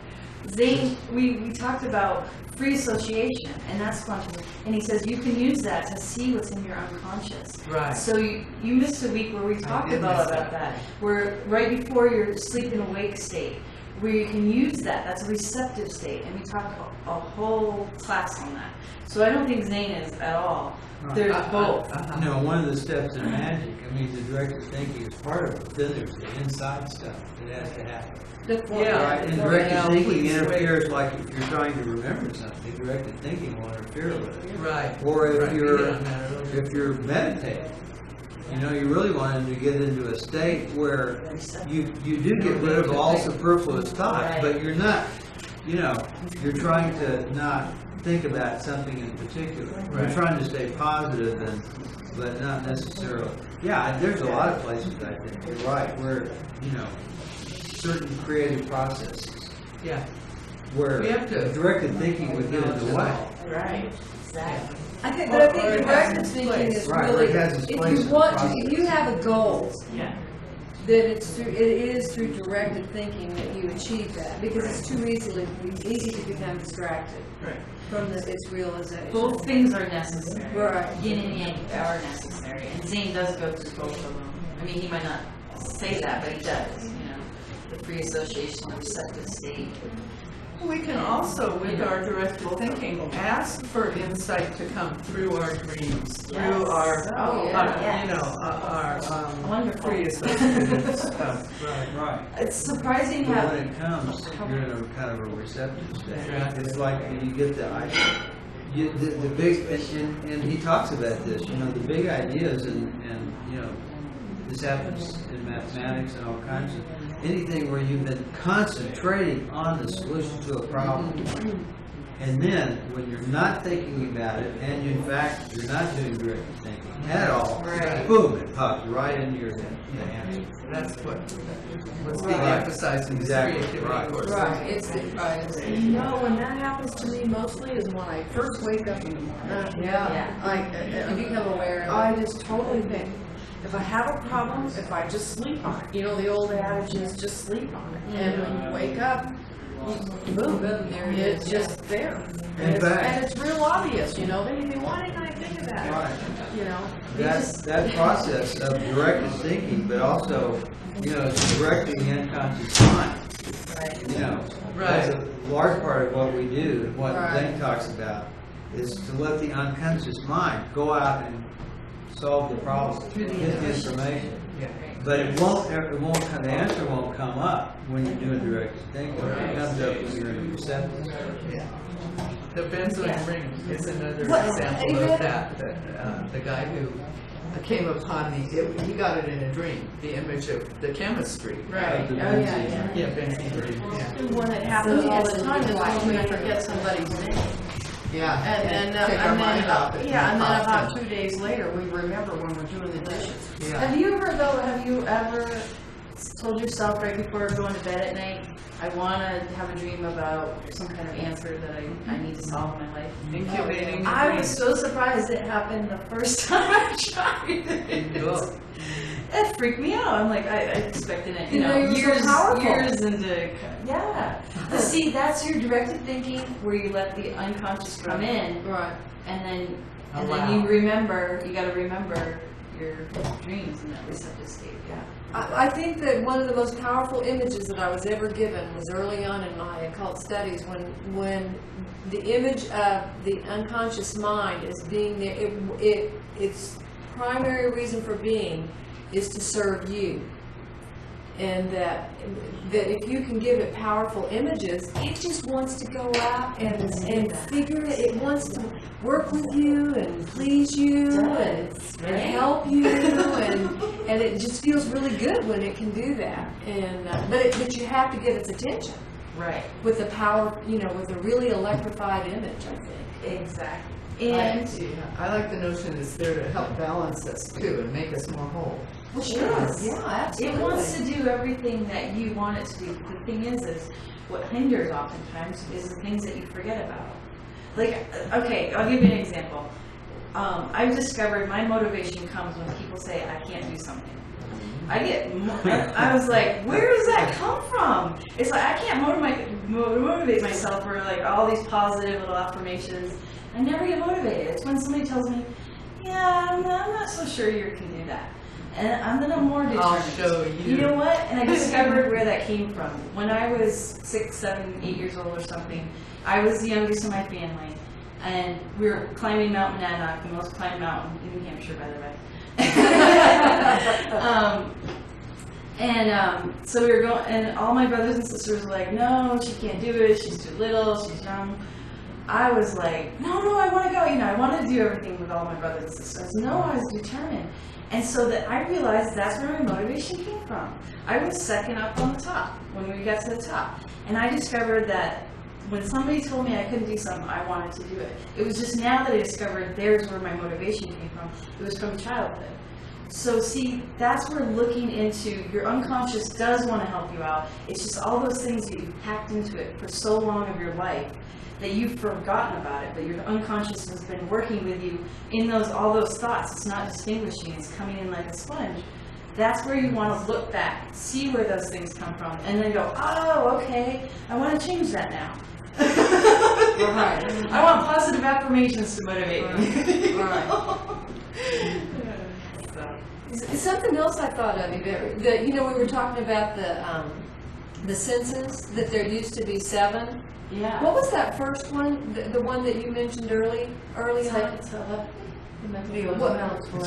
Speaker 1: Zane, we talked about free association, and that's quantum. And he says you can use that to see what's in your unconscious.
Speaker 2: Right.
Speaker 1: So you missed a week where we talked
Speaker 2: did
Speaker 1: about
Speaker 2: miss that.
Speaker 1: that, where right before your sleep and awake state, where you can use that. That's a receptive state, and we talked a whole class on that. So I don't think Zane is at all.
Speaker 4: Right.
Speaker 1: There's both.
Speaker 4: You know, one of the steps in magic, I mean, the directed thinking is part of the physics, the inside stuff that has to happen. Right, and directed thinking interferes, like if you're trying to remember something, directed thinking will interfere with it.
Speaker 2: Right.
Speaker 4: Or if
Speaker 2: Right,
Speaker 4: you're meditating, you know, you really wanted to get into a state where you do get rid of all superfluous thoughts, but you're not, you know, you're trying to not think about something in particular. You're trying to stay positive, but not necessarily. Yeah, there's a lot of places, I think, you're right, where, you know, certain creative processes.
Speaker 2: Yeah.
Speaker 4: Where
Speaker 2: We have to
Speaker 4: directed thinking would get in the way.
Speaker 1: Right. Exactly.
Speaker 9: I think,
Speaker 2: Or
Speaker 9: but I think
Speaker 2: it has
Speaker 9: directed
Speaker 2: its
Speaker 9: thinking
Speaker 2: place.
Speaker 9: is
Speaker 4: Right,
Speaker 9: really,
Speaker 4: it has its
Speaker 9: if
Speaker 4: place
Speaker 9: you
Speaker 4: in
Speaker 9: want
Speaker 4: the
Speaker 9: to, if
Speaker 4: process.
Speaker 9: you have a goal,
Speaker 1: Yeah.
Speaker 9: then it is through directed thinking that you achieve that, because it's too easy to become distracted
Speaker 2: Right.
Speaker 9: from its realization.
Speaker 1: Both things are necessary.
Speaker 9: Right.
Speaker 1: Yin and yang are necessary. And Zane does go through both of them. I mean, he might not say that, but he does, you know. The free association, the receptive state.
Speaker 5: We can also, with our directed thinking, ask for insight to come through our dreams, through our, you know, our
Speaker 1: Wonderful.
Speaker 5: free association stuff.
Speaker 4: Right.
Speaker 1: It's surprising
Speaker 4: But
Speaker 1: how.
Speaker 4: when it comes, you're in a kind of a receptive state.
Speaker 2: Yeah.
Speaker 4: It's like when you get the idea. The big, and he talks about this, you know, the big ideas and you know, this happens in mathematics and all kinds of, anything where you've been concentrating on the solution to a problem. And then, when you're not thinking about it, and in fact, you're not doing directed thinking at all, boom, it pops right into your head, the answer.
Speaker 2: That's what's being emphasized in this
Speaker 4: Exactly,
Speaker 2: creativity
Speaker 4: right.
Speaker 2: course.
Speaker 9: Right, you know, when that happens to me mostly is when I first wake up in the morning.
Speaker 1: Yeah.
Speaker 9: You become aware of
Speaker 3: I
Speaker 9: it.
Speaker 3: just totally think, if I have a problem, if I just sleep on it, you know, the old adage is just sleep on it. And when you wake up, boom,
Speaker 9: there it
Speaker 3: it's
Speaker 9: is,
Speaker 3: just there.
Speaker 4: In fact-
Speaker 3: And it's real obvious, you know, then you think, why didn't I think of that?
Speaker 4: Right.
Speaker 3: You know?
Speaker 4: That process of directed thinking, but also, you know, directing the unconscious mind. You know, that's a large part of what we do, and what Zane talks about, is to let the unconscious mind go out and solve the problem, get the information. But it won't, the answer won't come up when you're doing directed thinking. It comes up when you're in receptive.
Speaker 2: The benzoin ring is another
Speaker 9: What?
Speaker 2: example of that. The guy who came upon he got it in a dream, the image of the chemistry.
Speaker 3: Right.
Speaker 4: The
Speaker 3: Oh, yeah.
Speaker 2: Yeah, benzene ring, yeah.
Speaker 3: When it happens all the time, it's when I forget somebody's name.
Speaker 2: Yeah.
Speaker 3: And
Speaker 2: take our mind off it.
Speaker 3: and then about 2 days later, we remember when we're doing the dishes.
Speaker 2: Yeah.
Speaker 1: Have you ever told yourself right before going to bed at night, I want to have a dream about some kind of answer that I need to solve in my life?
Speaker 2: Incubating.
Speaker 1: I was so surprised it happened the first time I tried it. That freaked me out. I'm like, I expected it,
Speaker 9: You know, you're so powerful.
Speaker 1: years into, yeah. But see, that's your directed thinking where you let the unconscious come in,
Speaker 9: Right.
Speaker 1: and then
Speaker 7: Allow.
Speaker 1: you remember, you gotta remember your dreams in that receptive state, yeah.
Speaker 9: I think that one of the most powerful images that I was ever given was early on in my occult studies when the image of the unconscious mind is being there, its primary reason for being is to serve you. And that if you can give it powerful images, it just wants to go out and figure it. It wants to work with you and please you and help you, and it just feels really good when it can do that. And but you have to get its attention
Speaker 1: Right.
Speaker 9: with the power, with a really electrified image, I think.
Speaker 1: Exactly.
Speaker 5: And
Speaker 7: I like the notion it's there to help balance us too and make us more whole.
Speaker 9: Well,
Speaker 1: sure.
Speaker 9: Yeah, absolutely.
Speaker 1: It wants to do everything that you want it to do. The thing is what hinders oftentimes is the things that you forget about. Like, okay, I'll give you an example. I've discovered my motivation comes when people say I can't do something. I was like, where does that come from? It's like I can't motivate myself for like all these positive little affirmations. I never get motivated. It's when somebody tells me, yeah, I'm not so sure you can do that. And then I'm more determined.
Speaker 7: I'll show you.
Speaker 1: You know what? And I discovered where that came from. When I was 6, 7, 8 years old or something, I was the youngest in my family. And we were climbing Mount Monadnock, the most climbed mountain in New Hampshire, by the way. So we were going, and all my brothers and sisters were like, no, she can't do it, she's too little, she's young. I was like, no, I want to go, I wanted to do everything with all my brothers and sisters. No, I was determined. And so that I realized that's where my motivation came from. I was second up on the top when we got to the top. And I discovered that when somebody told me I couldn't do something, I wanted to do it. It was just now that I discovered there's where my motivation came from. It was from childhood. So see, that's where looking into your unconscious does want to help you out. It's just all those things that you've packed into it for so long of your life that you've forgotten about it, but your unconscious has been working with you in all those thoughts. It's not distinguishing, it's coming in like a sponge. That's where you want to look back, see where those things come from, and then go, oh, okay, I want to change that now.
Speaker 9: Right.
Speaker 1: I want positive affirmations to motivate me.
Speaker 9: Something else I thought of, Yvette, that we were talking about the senses, that there used to be 7.
Speaker 1: Yeah.
Speaker 9: What was that first one? The one that you mentioned early on?
Speaker 6: It's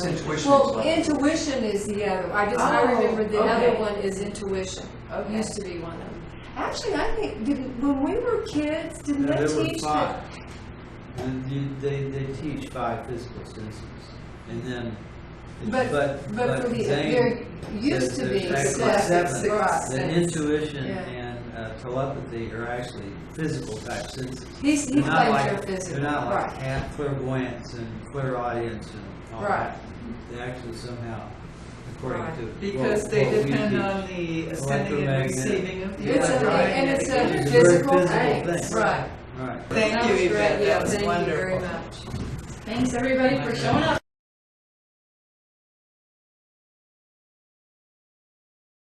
Speaker 6: intuition.
Speaker 9: Well, intuition is the other. I remember the other
Speaker 1: okay.
Speaker 9: one is intuition.
Speaker 1: Okay.
Speaker 9: Used to be one of them. Actually, I think when we were kids, didn't they teach that?
Speaker 4: And they teach 5 physical senses, and then.
Speaker 9: But for there used to be
Speaker 4: there's actually 7.
Speaker 9: Right.
Speaker 4: Then intuition
Speaker 9: Yeah.
Speaker 4: and telepathy are actually physical type senses.
Speaker 9: He
Speaker 4: They're
Speaker 9: claims
Speaker 4: not like,
Speaker 9: they're physical.
Speaker 4: They're not like
Speaker 9: Right.
Speaker 4: clairvoyance and clairaudience and all
Speaker 9: Right.
Speaker 4: that. They actually somehow, according
Speaker 9: Right.
Speaker 4: to
Speaker 5: because
Speaker 4: what
Speaker 5: they
Speaker 4: we
Speaker 5: depend
Speaker 4: teach,
Speaker 5: on the ascending and
Speaker 4: electromagnetic.
Speaker 5: receiving of the
Speaker 9: It's
Speaker 5: electromagnetic.
Speaker 9: it's a
Speaker 4: It's a
Speaker 9: physical
Speaker 4: very
Speaker 9: thing.
Speaker 4: physical thing.
Speaker 9: Right.
Speaker 4: Right.
Speaker 5: Thank
Speaker 9: That
Speaker 5: you,
Speaker 9: was great.
Speaker 5: Yvette,
Speaker 9: Yeah,
Speaker 5: that was
Speaker 9: thank
Speaker 5: wonderful.
Speaker 9: you very much.
Speaker 1: Thanks everybody for showing up.